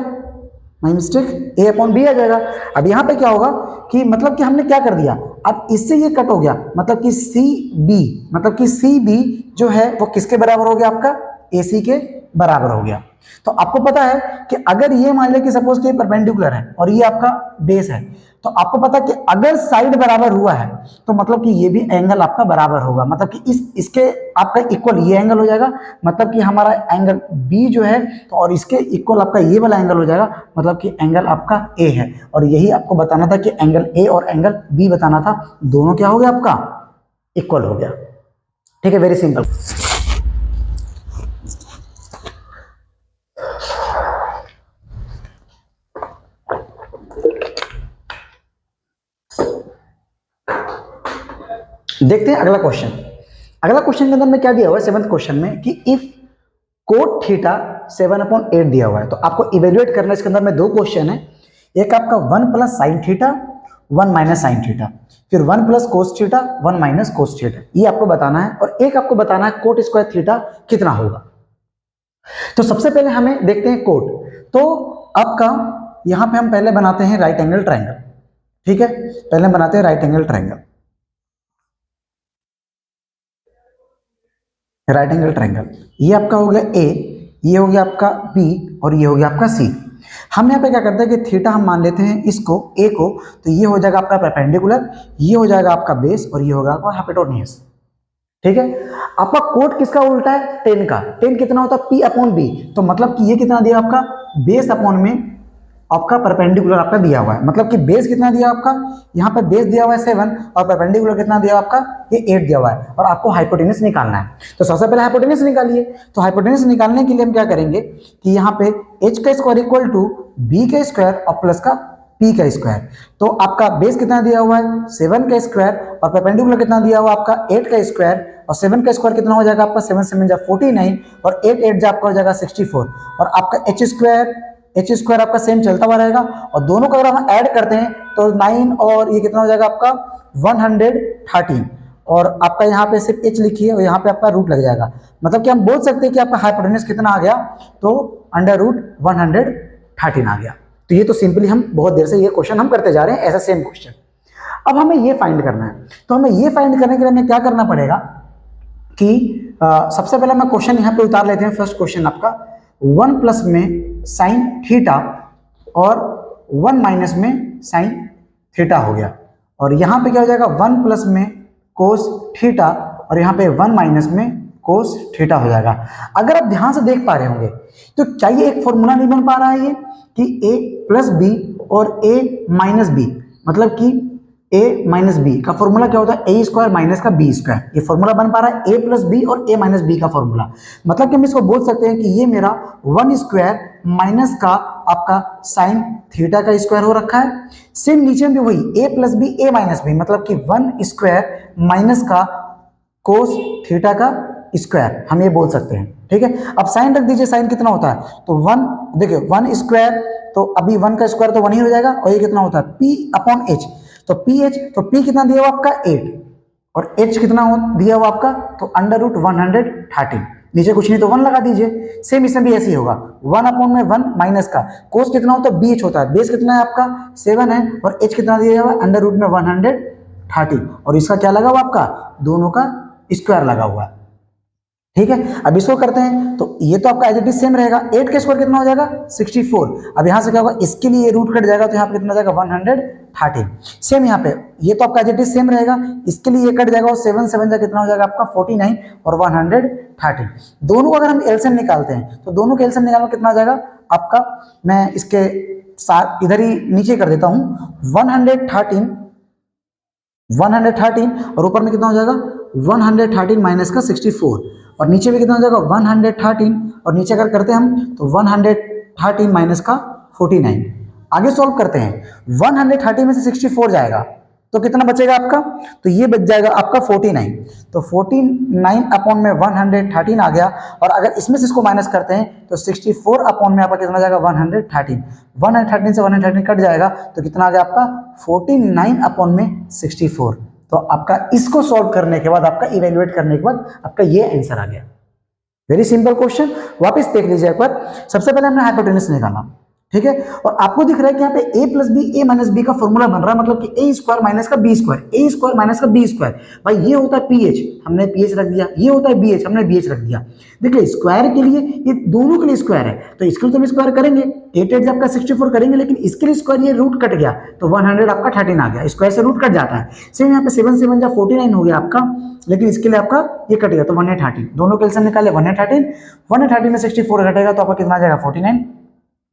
My mistake, A upon B आ जाएगा। अब यहां पे क्या होगा कि मतलब कि हमने क्या कर दिया, अब इससे ये कट हो गया, मतलब कि सी बी, मतलब कि सी बी जो है वो किसके बराबर हो गया आपका ए सी के बराबर हो गया। तो आपको पता है कि अगर ये मान ले कि सपोज कि परपेंडिकुलर है और ये आपका बेस है, तो आपको पता है कि अगर साइड बराबर हुआ है तो मतलब कि ये भी एंगल आपका बराबर होगा, मतलब कि इसके आपका इक्वल ये एंगल हो जाएगा, मतलब कि हमारा एंगल बी जो है तो और इसके इक्वल आपका ये वाला एंगल हो जाएगा, मतलब कि एंगल आपका ए है। और यही आपको बताना था कि एंगल ए और एंगल बी बताना था, दोनों क्या हो गया आपका इक्वल हो गया। ठीक है, वेरी सिंपल। देखते हैं अगला क्वेश्चन। अगला क्वेश्चन के अंदर में क्या दिया हुआ है सेवंथ क्वेश्चन में कि इफ कोट थीटा 7/8 दिया हुआ है, तो आपको इवेल्युएट करना है। इसके अंदर में दो क्वेश्चन है, एक आपका 1 plus sine theta 1 minus sine theta, फिर 1 plus cos theta 1 minus cos theta, ये आपको बताना है। और एक आपको बताना है कोट स्क्वायर थीटा कितना होगा। तो सबसे पहले हमें देखते हैं कोट। तो आपका यहां पे हम पहले बनाते हैं राइट एंगल ट्रायंगल। ठीक है, पहले बनाते हैं right angle triangle. Right angle triangle, ये आपका हो गया ए, ये हो गया आपका बी और ये हो गया आपका सी। हम यहाँ पे क्या करते हैं कि थीटा हम मान लेते हैं इसको ए को, तो ये हो जाएगा आपका परपेंडिकुलर, ये हो जाएगा आपका बेस और ये होगा आपका हाइपोटेन्यूज। ठीक है, आपका कोट किसका उल्टा है, टेन का। टेन कितना होता है, पी अपॉन बी, तो मतलब कि ये कितना दिया आपका, बेस अपॉन में आपका परपेंडिकुलर आपका दिया हुआ है, मतलब कि बेस कितना दिया आपका, यहाँ पे बेस दिया हुआ है 7 और परपेंडिकुलर कितना दिया आपका, ये 8 दिया हुआ है और आपको हाइपोटेन्यूज निकालना है। तो सबसे पहले हाइपोटेन्यूज निकालिए। तो हाइपोटेन्यूज निकालने के लिए हम क्या करेंगे कि यहाँ पे h का स्क्वायर इक्वल टू बी का स्क्वायर और प्लस का पी का स्क्वायर। तो आपका बेस कितना दिया हुआ है 7 का स्क्वायर और परपेंडिकुलर कितना दिया हुआ आपका 8 का स्क्वायर, और 7 का स्क्वायर कितना हो जाएगा आपका 7 7 जा 49 और 8 8 जा आपका हो जाएगा 64 और आपका एच स्क्वायर आपका सेम चलता हुआ रहेगा और दोनों का अगर हम ऐड करते हैं तो 9 और ये कितना हो जाएगा आपका 113 और आपका यहाँ पे सिर्फ एच लिखिए और यहाँ पे आपका रूट लग जाएगा, मतलब कि हम बोल सकते हैं कि आपका हाइपोटेन्यूज कितना आ गया, तो अंडर रूट 113 आ गया। तो ये तो सिंपली हम बहुत देर से ये क्वेश्चन हम करते जा रहे हैं, ऐसा सेम क्वेश्चन। अब हमें ये फाइंड करना है, तो हमें ये फाइंड करने के लिए हमें क्या करना पड़ेगा कि सबसे पहले मैं क्वेश्चन यहाँ पे उतार लेते हैं। फर्स्ट क्वेश्चन आपका 1 प्लस में साइन थीटा और 1 माइनस में साइन थीटा हो गया, और यहाँ पे क्या हो जाएगा 1 प्लस में कोस थीटा और यहाँ पे 1 माइनस में कोस थीटा हो जाएगा। अगर आप ध्यान से देख पा रहे होंगे तो क्या ये एक फॉर्मूला नहीं बन पा रहा है ये कि a प्लस बी और a माइनस बी, मतलब कि a माइनस बी का फॉर्मूला क्या होता है ए स्क्वायर माइनस का बी स्क्वायर, ये फॉर्मूला बन पा रहा है a प्लस बी और a माइनस बी का फॉर्मूला, मतलब कि हम इसको बोल सकते हैं कि ये मेरा 1 स्क्वायर माइनस का आपका साइन थीटा का स्क्वायर हो रखा है। सेम नीचे में भी वही a plus B a minus B, मतलब कि 1 स्क्वायर माइनस का कोस थीटा का स्क्वायर हम ये बोल सकते हैं। ठीक है, अब साइन रख दीजिए, साइन कितना होता है तो 1, देखिए 1 स्क्वायर, तो अभी 1 का स्क्वायर तो 1 ही हो जाएगा और ये कितना होता है p अपॉन एच, तो पी एच, तो p कितना दिया हुआ आपका 8 और h कितना दिया हुआ आपका, तो अंडर रूट 113, नीचे कुछ नहीं तो 1 लगा दीजिए। सेम इसमें भी ऐसे ही होगा 1 अपॉन में 1 माइनस का कोस कितना होता है bh होता है, बेस कितना है आपका 7 है और h कितना दिया हुआ है अंडर रूट में 113 और इसका क्या लगा हुआ आपका दोनों का स्क्वायर लगा हुआ है। ठीक है, अब इसको करते हैं तो ये तो आपका एज इट इज सेम रहेगा, 8 का स्क्वायर कितना हो जाएगा 64, अब यहाँ से क्या होगा इसके लिए रूट कट जाएगा तो यहाँ पे कितना जाएगा 113। सेम यहाँ पे ये तो आपका एज इट इज सेम रहेगा, इसके लिए ये कट जाएगा और 7 7 जा कितना हो जाएगा आपका 49 और 113। दोनों को अगर हम एलसीएम निकालते हैं तो दोनों का एलसीएम निकालना कितना आ जाएगा आपका, मैं इसके साथ इधर ही नीचे कर देता हूँ 113 और ऊपर में कितना हो जाएगा 113 माइनस का 64 और नीचे में कितना हो जाएगा 113 और नीचे अगर करते हैं हम तो 113 माइनस का 49। आगे सॉल्व करते हैं 130 में से 64 जाएगा तो कितना बचेगा आपका, तो ये बच जाएगा आपका 49, तो 49 अपॉन में 113 आ गया और अगर इसमें से इसको माइनस करते हैं तो 64 अपॉन में आपका कितना जाएगा 113 से 113 कट जाएगा तो कितना आ गया आपका 49 अपॉन में 64। तो आपका इसको सॉल्व करने के बाद आपका इवेल्युएट करने के बाद आपका ये आंसर आ गया। वेरी सिंपल क्वेश्चन, वापस देख लीजिए एक बार। सबसे पहले हमने हाइपोटेन्यूज निकाला, ठीक है, और आपको दिख रहा है कि यहाँ पे a plus B A minus B का फॉर्मूला बन रहा है, मतलब कि a स्क्वायर माइनस का B square, a square minus का बी स्क्वायर। भाई ये होता है ph, हमने ph रख दिया, ये होता है bh, हमने bh रख दिया। देखिए स्क्वायर के लिए ये दोनों के लिए स्क्वायर है तो इसके लिए तो हम स्क्वायर करेंगे, 8 8 आपका 64 करेंगे, लेकिन इसके लिए स्क्वायर ये रूट कट गया तो 100 आपका 13 आ गया, स्क्वायर से रूट कट जाता है। सेम यहाँ पे 7 7 जा 49 हो गया आपका, लेकिन इसके लिए आपका ये कट गया तो 113, दोनों कैल्सियम निकाले 113 में 64 घटेगा तो आपका कितना आ जाएगा 49,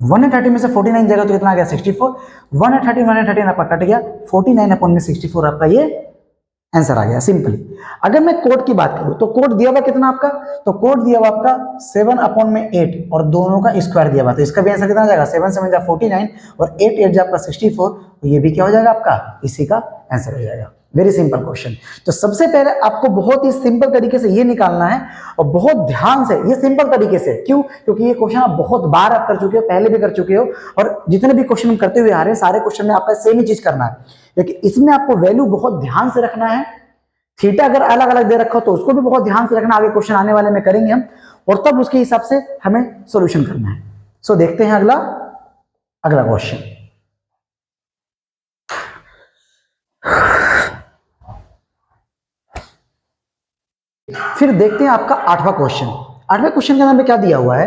130 में से 49 जाएगा तो कितना आ गया 64, 113 आपका कट गया, 49 अपॉन में 64 आपका ये आंसर आ गया सिंपली। अगर मैं कोड की बात करूं तो कोड दिया हुआ कितना आपका, तो कोड दिया हुआ आपका 7 अपॉन में 8 और दोनों का स्क्वायर दिया हुआ, तो इसका भी आंसर कितना आ जाएगा 7 7 जा 49 और 8 8 जा आपका 64, तो ये भी क्या हो जाएगा आपका इसी का आंसर हो जाएगा। Very simple question. तो सबसे पहले आपको बहुत ही सिंपल तरीके से ये निकालना है और बहुत ध्यान से, ये सिंपल तरीके से क्यों, क्योंकि ये क्वेश्चन आप बहुत बार आप कर चुके हो, पहले भी कर चुके हो और जितने भी क्वेश्चन हम करते हुए आ रहे हैं सारे क्वेश्चन में आपका सेम ही चीज करना है, लेकिन इसमें आपको वैल्यू बहुत ध्यान से रखना है। थीटा अगर अलग अलग दे रखा हो तो उसको भी बहुत ध्यान से रखना, आगे क्वेश्चन आने वाले में करेंगे हम, और तब उसके हिसाब से हमें सोल्यूशन करना है। सो देखते हैं अगला क्वेश्चन। फिर देखते हैं आपका 8वां क्वेश्चन। 8वें क्वेश्चन के अंदर में क्या दिया हुआ है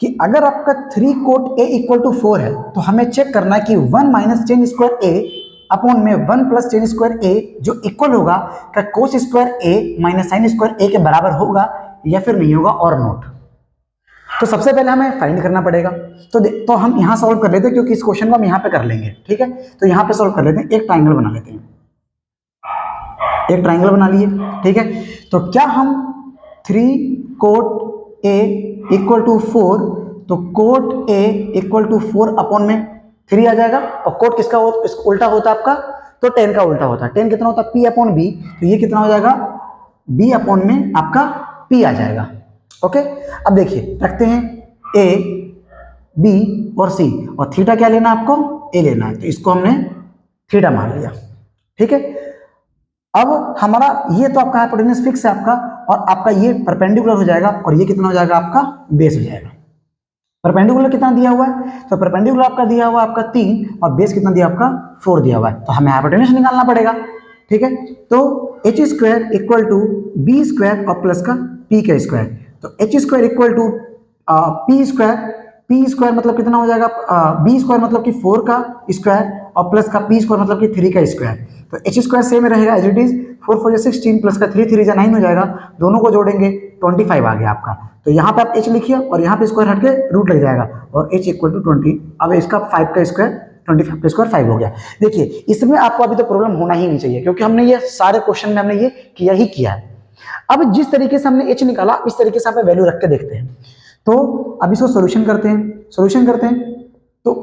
कि अगर आपका 3 कोट ए इक्वल टू 4 है तो हमें चेक करना है कि 1 माइनस टेन स्क्वायर ए अपॉन में 1 प्लस टेन स्क्वायर ए जो इक्वल होगा क्या कोस स्क्वायर ए माइनस साइन स्क्वायर ए के बराबर होगा या फिर नहीं होगा और नॉट। तो सबसे पहले हमें फाइंड करना पड़ेगा। तो हम यहां सॉल्व कर लेते हैं क्योंकि इस क्वेश्चन को हम यहां पे कर लेंगे। ठीक है, तो यहां पे सॉल्व कर लेते हैं। एक ट्राइंगल बना लेते हैं, एक ट्राइंगल बना लिए। ठीक है, तो क्या हम 3 कोट ए इक्वल टू 4, तो cot A equal to 4 upon में 3 आ जाएगा। और कोट किसका उल्टा होता है आपका, तो 10 का उल्टा होता है। 10 कितना होता है, पी अपॉन बी, तो ये कितना हो जाएगा, बी अपॉन में आपका पी आ जाएगा। ओके, अब देखिए रखते हैं ए बी और सी, और थीटा क्या लेना आपको, ए लेना है, तो इसको हमने थीटा मान लिया। ठीक है, अब हमारा ये तो आपका हाइपोटेन्यूज फिक्स है आपका, और आपका ये परपेंडिकुलर हो जाएगा, और ये कितना हो जाएगा आपका बेस हो जाएगा। परपेंडिकुलर कितना दिया हुआ है, तो परपेंडिकुलर आपका दिया हुआ आपका 3 और बेस कितना दिया आपका 4 दिया हुआ है, तो हमें हाइपोटेन्यूज निकालना पड़ेगा। ठीक है, तो H square equal to B square और प्लस का पी का स्क्वायर, तो H square equal to P square मतलब कितना हो जाएगा, बी स्क्वायर मतलब कि 4 का स्क्वायर और प्लस का पी स्क्वायर मतलब कि 3 का स्क्वायर। तो एच स्क्वायर सेम रहेगा एज इट इज, 4 4 16 प्लस का 3 3 9 हो जाएगा, दोनों को जोड़ेंगे 25 आ गया आपका। तो यहाँ पे आप एच लिखिए और यहाँ पे स्क्वायर हट के रूट लग जाएगा, और एच इक्वल टू 20। अब इसका 5 का स्क्वायर 25 का स्क्वायर 5 हो गया। देखिए इसमें आपको अभी तो प्रॉब्लम होना ही नहीं चाहिए, क्योंकि हमने ये सारे क्वेश्चन में हमने ये किया ही किया है। अब जिस तरीके से हमने एच निकाला, इस तरीके से आप वैल्यू रख के देखते हैं। तो अब इसको सोल्यूशन करते हैं। तो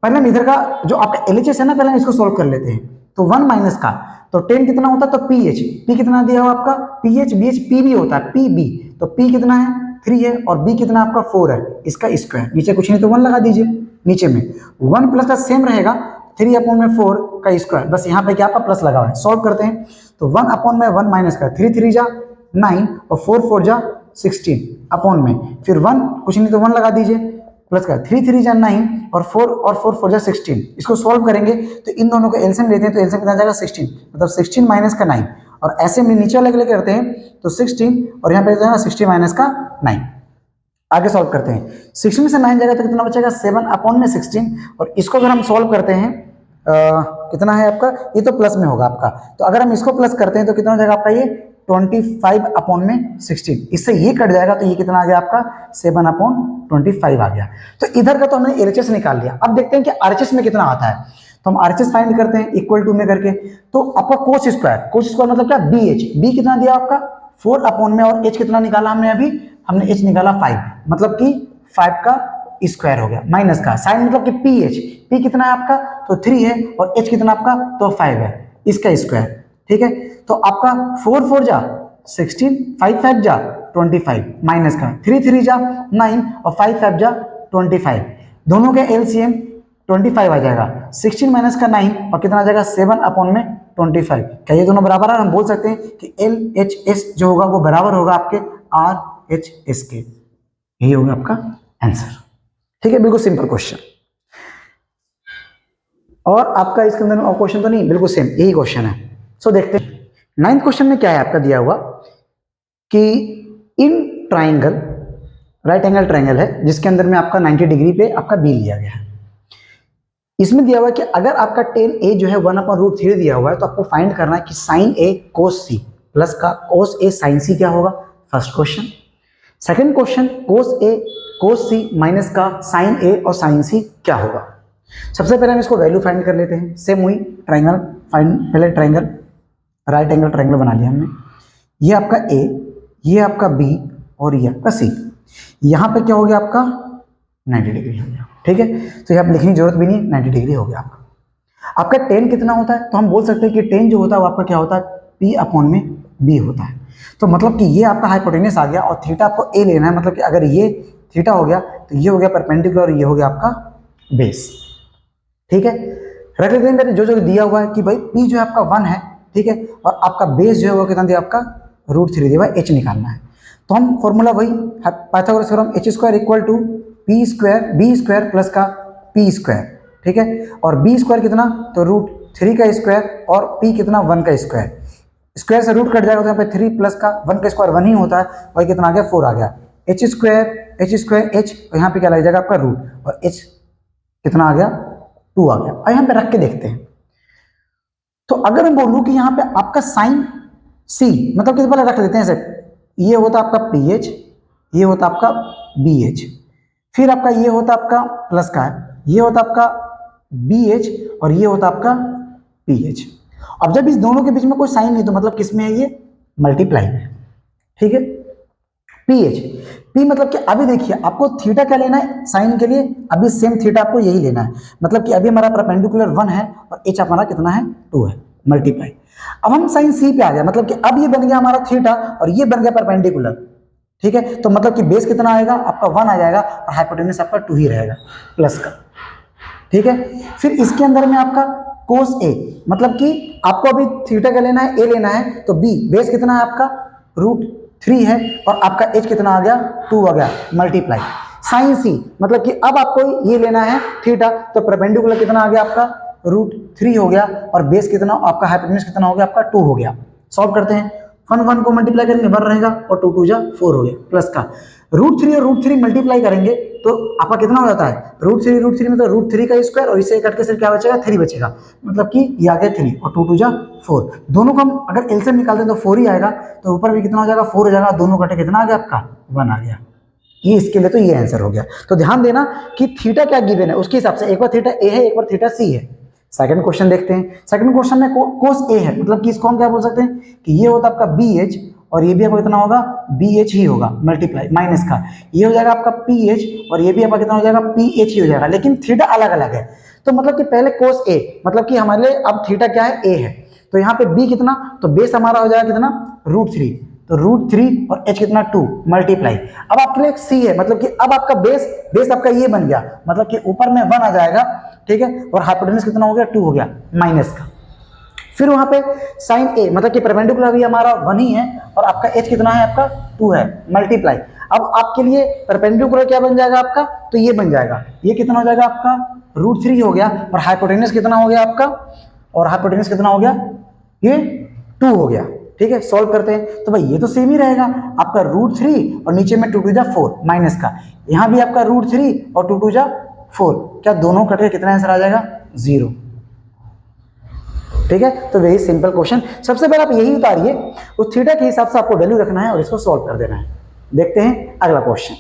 पहले हम इधर का जो आपका एलएचएस है ना, पहले हम इसको सोल्व कर लेते हैं। तो 1 माइनस का, तो 10 कितना होता है, तो पीएच, पी कितना दिया हुआ आपका, पीएच बीएच पी भी होता है, पी बी, तो पी कितना है 3 है, और बी कितना आपका 4 है, इसका स्क्वायर, नीचे कुछ नहीं तो 1 लगा दीजिए। नीचे में 1 प्लस का सेम रहेगा 3 अपॉन में 4 का स्क्वायर, बस यहाँ पे क्या आपका प्लस लगा हुआ है। सॉल्व करते हैं, तो 1 अपॉन में 1 माइनस का 3 3 जा 9 और 4 4 जा 16 अपॉन में, फिर 1 कुछ नहीं तो 1 लगा दीजिए, प्लस का 3 3 जा 9 और 4 4 जा 16। इसको सॉल्व करेंगे तो इन दोनों को एलसीएम लेते हैं, तो एलसीएम कितना जाएगा 16, मतलब 16 माइनस का 9, और ऐसे में नीचे वाले करते हैं तो 16, और यहाँ पे जाएगा 60 माइनस का 9। आगे सॉल्व करते हैं, 16 में से 9 जाएगा तो कितना बचेगा 7 अपॉन में 16, और इसको अगर हम सॉल्व करते हैं कितना है आपका, ये तो प्लस में होगा आपका, तो अगर हम इसको प्लस करते हैं तो कितना हो जाएगा आपका ये 25 अपॉन में 16, इससे ये कट जाएगा, तो ये कितना आ गया आपका 7 अपॉन 25 आ गया। तो इधर का तो हमने एलएचएस निकाल लिया। अब देखते हैं कि आरएचएस में कितना आता है, तो हम आरएचएस फाइंड करते हैं इक्वल टू में करके। तो आपका कोस स्क्वायर मतलब क्या, बी एच, बी कितना दिया आपका 4 अपॉन में, और एच कितना निकाला हमने अभी, हमने एच निकाला 5, मतलब कि 5 का स्क्वायर हो गया, माइनस का साइन मतलब कि पी एच, पी कितना है आपका तो 3 है, और एच कितना आपका तो 5 है, इसका स्क्वायर। ठीक है, तो आपका 4 4 जा 16, 5 5 जा 25, माइनस का 3 3 जा 9 और 5 5 जा 25, दोनों के एलसीएम 25 आ जाएगा, 16 माइनस का 9 और कितना आ जाएगा 7 अपॉन में 25। क्या ये दोनों बराबर है, हम बोल सकते हैं कि एल एच एस जो होगा वो बराबर होगा आपके आर एच एस के, यही होगा आपका आंसर। ठीक है, बिल्कुल सिंपल क्वेश्चन। और आपका इसके अंदर और क्वेश्चन तो नहीं, बिल्कुल सेम यही क्वेश्चन है। सो देखते हैं 9th क्वेश्चन में क्या है आपका दिया हुआ कि in triangle, right angle triangle है जिसके अंदर में आपका 90 डिग्री पे आपका बी लिया गया है। इसमें दिया हुआ है कि अगर आपका tan a जो है 1/√3 दिया हुआ है, तो आपको फाइंड करना है कि sin a cos c plus का cos a sin c क्या होगा, first question. Second question cos a cos c minus का sin a और sin c क्या होगा। सबसे पहले हम इसको वैल्यू फाइंड कर लेते हैं। सेम हुई ट्राइंगल फाइंड, पहले ट्राइंगल राइट एंगल ट्राइंगल बना लिया हमने। ये आपका a, ये आपका b और ये आपका c। यहाँ पे क्या हो गया आपका 90 डिग्री हो गया। ठीक है, तो यहाँ लिखने की जरूरत भी नहीं, 90 डिग्री हो गया आपका tan कितना होता है, तो हम बोल सकते हैं कि tan जो होता है वो आपका क्या होता है p अपॉन में b होता है। तो मतलब कि ये आपका हाइपोटेन्यूस आ गया, और थीटा आपको a लेना है, मतलब कि अगर ये थीटा हो गया तो ये हो गया परपेंडिकुलर और ये हो गया आपका बेस। ठीक है, रख लेते हैं मेरे जो जो दिया हुआ है कि भाई p जो है आपका 1 है, ठीक है, और आपका बेस जो है वो कितना दिया आपका √3 दिया हुआ है, h निकालना है। तो हम फॉर्मूला वही Pythagoras theorem h square equal to P square B square plus का पी स्क्वायर। ठीक है, और बी स्क्वायर कितना तो √3 का स्क्वायर और p कितना 1 का स्क्वायर। स्क्वायर से रूट कट जाएगा तो यहाँ पे 3 प्लस का 1 का स्क्वायर 1 ही होता है, और कितना आ गया 4 आ गया, एच स्क्वायर एच, और यहाँ पे क्या लग जाएगा आपका रूट, और एच कितना आ गया 2 आ गया। और यहाँ पे रख के देखते हैं, तो अगर मैं बोलूँ कि यहाँ पे आपका साइन सी, मतलब कि पहले रख लेते हैं ऐसे, ये होता आपका पी एच, ये होता आपका बी एच, फिर आपका ये होता आपका प्लस का है, ये होता आपका बी एच, और ये होता आपका पी एच। अब जब इस दोनों के बीच में कोई साइन नहीं तो मतलब किस में है, ये मल्टीप्लाई में, ठीक है। पी एच, पी मतलब कि अभी देखिए आपको थीटा क्या लेना है साइन के लिए, अभी सेम थीटा आपको यही लेना है, मतलब कि अभी हमारा परपेंडिकुलर 1 है और एच हमारा कितना है 2 है, मल्टीप्लाई। अब हम साइन सी पे आ गया, मतलब कि अब ये बन गया हमारा थीटा और ये बन गया परपेंडिकुलर, ठीक है। तो मतलब कि बेस कितना आएगा आपका 1 आ जाएगा और हाइपोटेन्यूज आपका 2 ही रहेगा प्लस का, ठीक है। फिर इसके अंदर में आपका कोस ए, मतलब कि आपको अभी थीटा का लेना है, ए लेना है, तो बी बेस कितना है आपका √3 है, और आपका एच कितना आ गया 2 आ गया, मल्टीप्लाई साइन सी, मतलब कि अब आपको ये लेना है थीटा, तो परपेंडिकुलर कितना आ गया आपका √3 हो गया, और बेस कितना आपका हाइपोटेन्यूज कितना हो गया आपका 2 हो गया। सॉल्व करते हैं, 1 को मल्टीप्लाई करेंगे 1 रहेगा, और 2 जा 4 हो गया प्लस का, √3 और √3 मल्टीप्लाई करेंगे तो आपका कितना हो जाता है √3 मतलब √3 का स्क्वायर, और इसे कट के सिर्फ क्या बचेगा 3 बचेगा, मतलब कि ये आ गया 3 और 2 जा 4, दोनों को हम अगर एलसीएम निकालते हैं तो 4 ही आएगा, तो ऊपर भी कितना हो जाएगा 4 हो जाएगा, दोनों कटे कितना आ गया आपका 1 आ गया। ये इसके लिए तो ये आंसर हो गया। तो ध्यान देना कि थीटा क्या गिवन है उसके हिसाब से, एक बार थीटा ए है एक बार थीटा सी है। सेकंड क्वेश्चन देखते हैं, सेकंड क्वेश्चन में कोस ए है, मतलब कि इसको हम क्या बोल सकते हैं कि ये होता आपका बी एच, और ये भी आपका कितना होगा बी एच ही होगा, मल्टीप्लाई माइनस का, ये हो जाएगा आपका पी एच, और ये भी आपका कितना हो जाएगा पी एच ही हो जाएगा, लेकिन थीटा अलग अलग है। तो मतलब कि पहले कोस ए, मतलब कि हमारे लिए अब थीटा क्या है ए है, तो यहाँ पे बी कितना, तो बेस हमारा हो जाएगा कितना √3, तो √3 और h कितना 2 मल्टीप्लाई। अब आपके लिए सी है, मतलब कि अब आपका बेस आपका ये बन गया, मतलब कि ऊपर में 1 आ जाएगा, ठीक है, और हाइपोटेन्यूज कितना हो गया 2 हो गया माइनस का। फिर वहां पे साइन ए, मतलब कि परपेंडिकुलर भी हमारा 1 ही है, और आपका h कितना है आपका 2 है, मल्टीप्लाई। अब आपके लिए परपेंडिकुलर क्या बन जाएगा आपका, तो ये बन जाएगा, ये कितना हो जाएगा आपका √3 हो गया, और हाइपोटेन्यूज कितना हो गया आपका, और हाइपोटेन्यूज कितना हो गया ये 2 हो गया, ठीक है। सॉल्व करते हैं तो भाई ये तो सेम ही रहेगा आपका √3 और नीचे में 2 2 जा 4 माइनस का, यहाँ भी आपका √3 और 2 2 जा 4, क्या दोनों कट के कितना आंसर आ जाएगा 0, ठीक है। तो वेरी सिंपल क्वेश्चन, सबसे पहले आप यही उतारिए, उस थीटा के हिसाब से आपको वैल्यू रखना है और इसको सॉल्व कर देना है। देखते हैं अगला क्वेश्चन।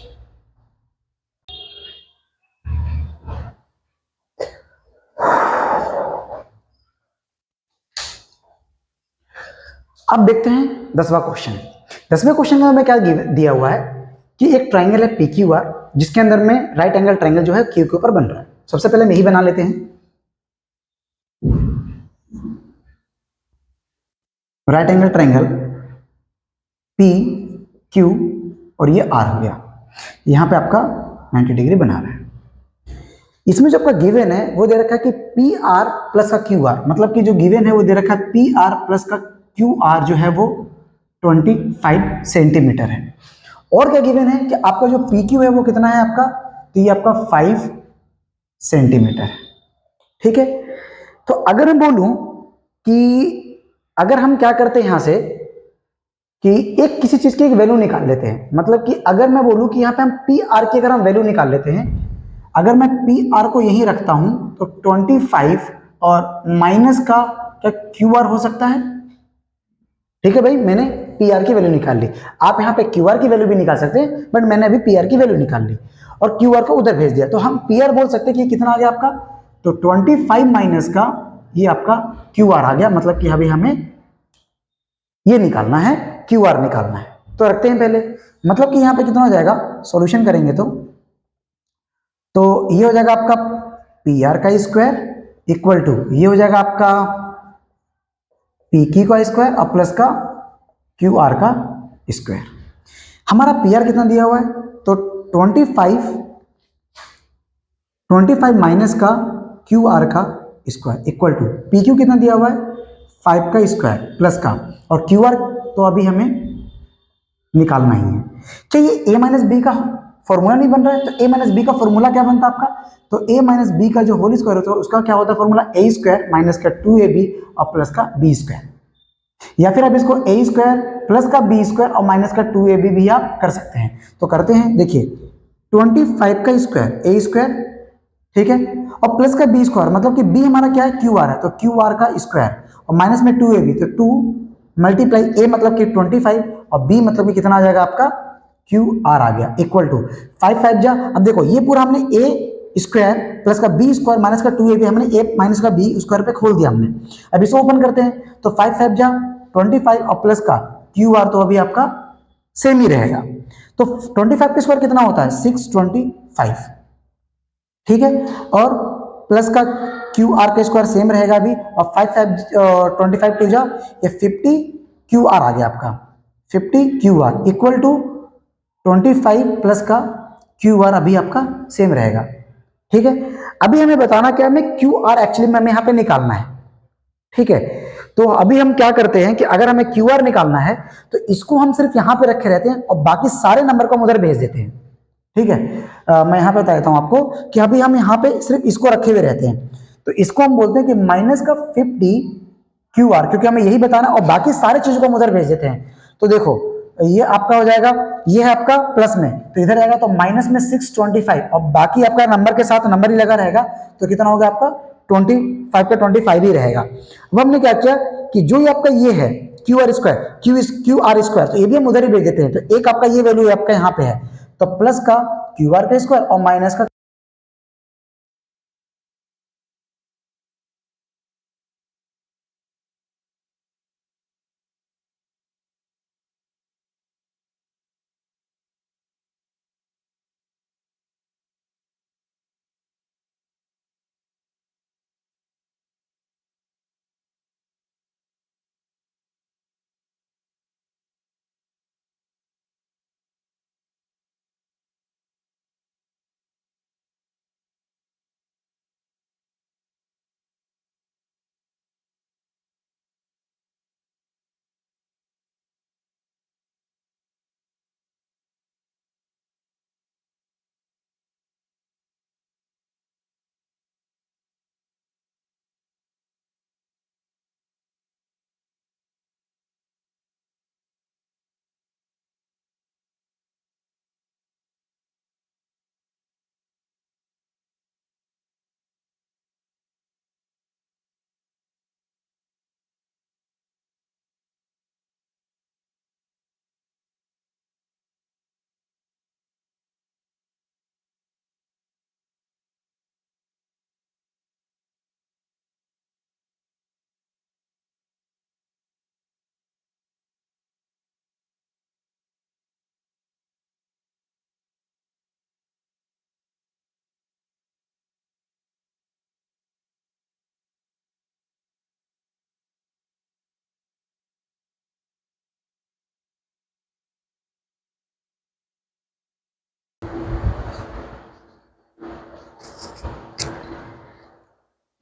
अब देखते हैं 10वां क्वेश्चन। 10वें क्वेश्चन में क्या दिया हुआ है कि एक ट्राइंगल है PQR, जिसके अंदर में राइट एंगल ट्राइंगल जो है Q के ऊपर बन रहा है। सबसे पहले हम यही बना लेते हैं, राइट एंगल ट्राइंगल PQ और ये R हो गया, यहाँ पे आपका 90 डिग्री बना रहा है। इसमें जो आपका गिवन है वो दे रखा है कि PR प्लस का QR, मतलब कि जो गिवन है वो दे रखा है PR प्लस का QR जो है वो 25 सेंटीमीटर है, और क्या गिवन है कि आपका जो PQ है वो कितना है आपका, तो ये आपका 5 सेंटीमीटर है, ठीक है। तो अगर मैं बोलूं कि अगर हम क्या करते हैं यहां से कि एक किसी चीज की एक वैल्यू निकाल लेते हैं, मतलब कि अगर मैं बोलूं कि यहाँ पे हम PR की अगर हम वैल्यू निकाल लेते हैं, अगर मैं PR को यहीं रखता हूं तो 25 और माइनस का क्या QR हो सकता है, ठीक है भाई, मैंने PR की वैल्यू निकाल ली। आप यहाँ पे QR की वैल्यू भी निकाल सकते हैं, बट मैंने अभी PR की वैल्यू निकाल ली और QR को उधर भेज दिया, तो हम PR बोल सकते हैं कि कितना आ गया आपका, तो 25 माइनस का ये आपका QR आ गया, मतलब कि अभी हमें ये निकालना है QR निकालना है। तो रखते हैं पहले, मतलब कि यहाँ पे कितना हो जाएगा, सॉल्यूशन करेंगे तो ये हो जाएगा आपका PR का स्क्वायर इक्वल टू ये हो जाएगा आपका PQ का स्क्वायर और प्लस का QR का स्क्वायर। हमारा PR कितना दिया हुआ है, तो 25 माइनस का QR का स्क्वायर इक्वल टू PQ कितना दिया हुआ है 5 का स्क्वायर प्लस का, और QR तो अभी हमें निकालना ही है। क्या ये A माइनस बी का फॉर्मूला नहीं बन रहा है, तो A माइनस बी का फॉर्मूला क्या बनता है आपका, तो A माइनस बी का जो होल स्क्वायर होता है उसका क्या होता है फॉर्मूला A स्क्वायर माइनस का 2AB और प्लस का B स्क्वायर। या फिर आप इसको ए स्क्वायर प्लस का बी स्क्वायर और माइनस का 2ab भी आप कर सकते हैं। तो करते हैं, देखिए 25 का स्क्वायर ए स्क्वायर, ठीक है, और प्लस का बी स्क्वायर, मतलब कि बी हमारा क्या है, क्यू आर है, तो क्यू आर का स्क्वायर और माइनस में 2ab, तो 2 मल्टीप्लाई ए मतलब कि 25 और बी मतलब कि कितना आ जाएगा आपका क्यू आर आ गया, इक्वल टू 5 5 जा। अब देखो ये पूरा हमने ए स्क्वायर प्लस का बी स्क्वायर माइनस का 2ab हमने ए माइनस का बी स्क्वायर पे खोल दिया हमने। अब इसको ओपन करते हैं, तो 5 5 जा 25 और प्लस का क्यू आर तो अभी आपका सेम ही रहेगा। तो 25 का स्क्वायर कितना होता है 625, ठीक है, और प्लस का क्यू आर का स्क्वायर सेम रहेगा अभी, और 5 5 25 टू जा ये 50 क्यू आर आ गया आपका, 50 Q R equal to 25 plus का क्यू आर अभी आपका सेम रहेगा, ठीक है। अभी हमें बताना क्या है, हमें क्यू आर एक्चुअली में हमें यहाँ पे निकालना है, ठीक है। तो अभी हम क्या करते हैं कि अगर हमें क्यू आर निकालना है तो इसको हम सिर्फ यहाँ पे रखे रहते हैं और बाकी सारे नंबर को हम उधर भेज देते हैं, ठीक है। मैं यहाँ पे बता देता हूँ आपको कि अभी हम यहाँ पे सिर्फ इसको रखे हुए रहते हैं, तो इसको हम बोलते हैं कि माइनस का 50 क्यू आर, क्योंकि हमें यही बताना और बाकी सारी चीजों को हम उधर भेज देते हैं। तो देखो ये आपका हो जाएगा, ये है आपका प्लस में, तो इधर आएगा तो माइनस में 625 और बाकी आपका नंबर के साथ नंबर ही लगा रहेगा, तो कितना होगा आपका 25 का 25 ही रहेगा। अब हमने क्या किया कि जो ये आपका ये है Q R square, Q R square, तो ये भी हम उधर ही भेज देते हैं। तो एक आपका ये वैल्यू आपका यहाँ पे है, तो प्लस का क्यू आर का स्क्वायर और माइनस का,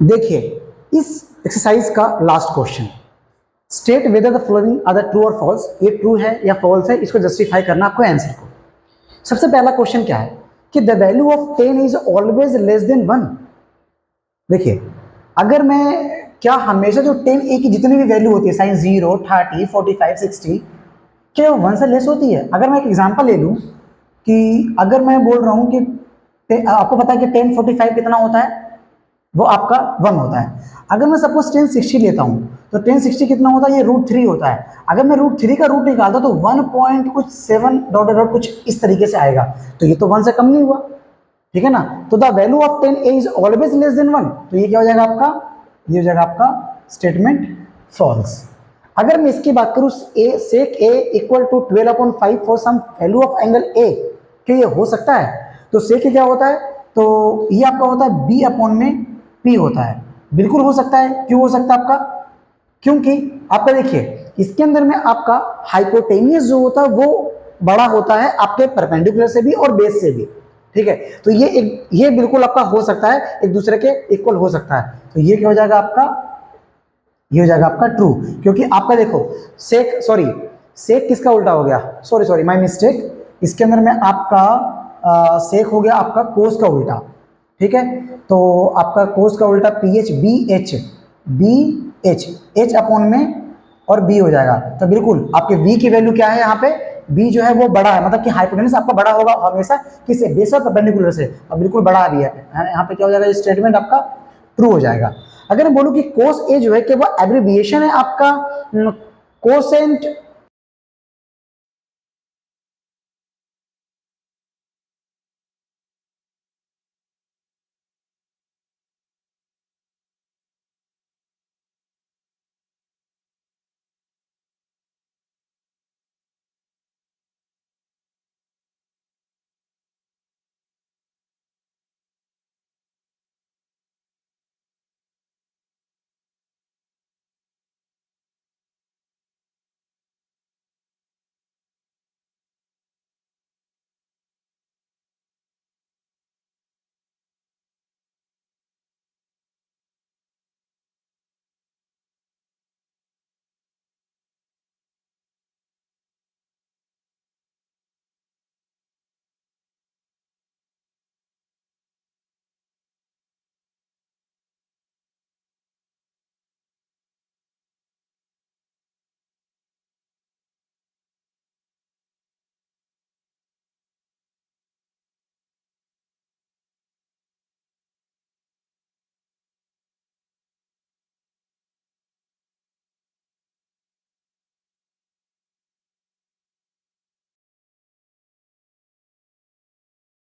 देखिए इस एक्सरसाइज का last question, state whether the following are the true और फॉल्स, ये ट्रू है या फॉल्स है, इसको जस्टिफाई करना आपको आंसर को। सबसे पहला क्वेश्चन क्या है कि the value of 10 is always less than 1। देखिए अगर मैं क्या हमेशा जो 10 ए की जितनी भी वैल्यू होती है साइन 0 30 45 60 क्या वो 1 से लेस होती है। अगर मैं एक एग्जांपल ले लूं कि अगर मैं बोल रहा हूं कि आपको पता है कि 10 45 कितना होता है, वो आपका 1 होता है। अगर मैं सपोज 10 60 लेता हूं तो 10 60 कितना होता है, ये √3 होता है। अगर मैं √3 का रूट निकालता तो 1 पॉइंट कुछ 7 डॉट डॉट कुछ इस तरीके से आएगा, तो ये तो 1 से कम नहीं हुआ, ठीक है ना। तो the value of 10 A is always less than 1, तो ये क्या हो जाएगा आपका, ये हो जाएगा आपका स्टेटमेंट फॉल्स। अगर मैं इसकी बात करूं A sec A equal to 12/5 for some value of angle A, क्या ये हो सकता है, तो सेक क्या होता है, तो ये आपका होता है बी अपॉन में पी होता है। बिल्कुल हो सकता है, क्यों हो सकता है आपका, क्योंकि आपका देखिए इसके अंदर में आपका हाइपोटेनियस जो होता है वो बड़ा होता है आपके परपेंडिकुलर से भी और बेस से भी, ठीक है। तो ये बिल्कुल आपका हो सकता है, एक दूसरे के इक्वल हो सकता है, तो ये क्या हो जाएगा आपका, ये हो जाएगा आपका ट्रू। क्योंकि आपका देखो सेक किसका उल्टा हो गया, सॉरी माय मिस्टेक, इसके अंदर में आपका सेक हो गया आपका कोस का उल्टा, ठीक है। तो आपका कोस का उल्टा P H B H H upon में और बी हो जाएगा। तो बिल्कुल आपके बी की वैल्यू क्या है यहाँ पे, बी जो है वो बड़ा है, मतलब कि हाइपोटेनस आपका बड़ा होगा हमेशा किससे, बेस और परपेंडिकुलर से, और बिल्कुल बड़ा भी है। यहाँ पे क्या हो जाएगा, स्टेटमेंट आपका ट्रू हो जाएगा। अगर मैं बोलूं कि कोस ए जो है कि वो एब्रिविएशन है आपका कोसेंट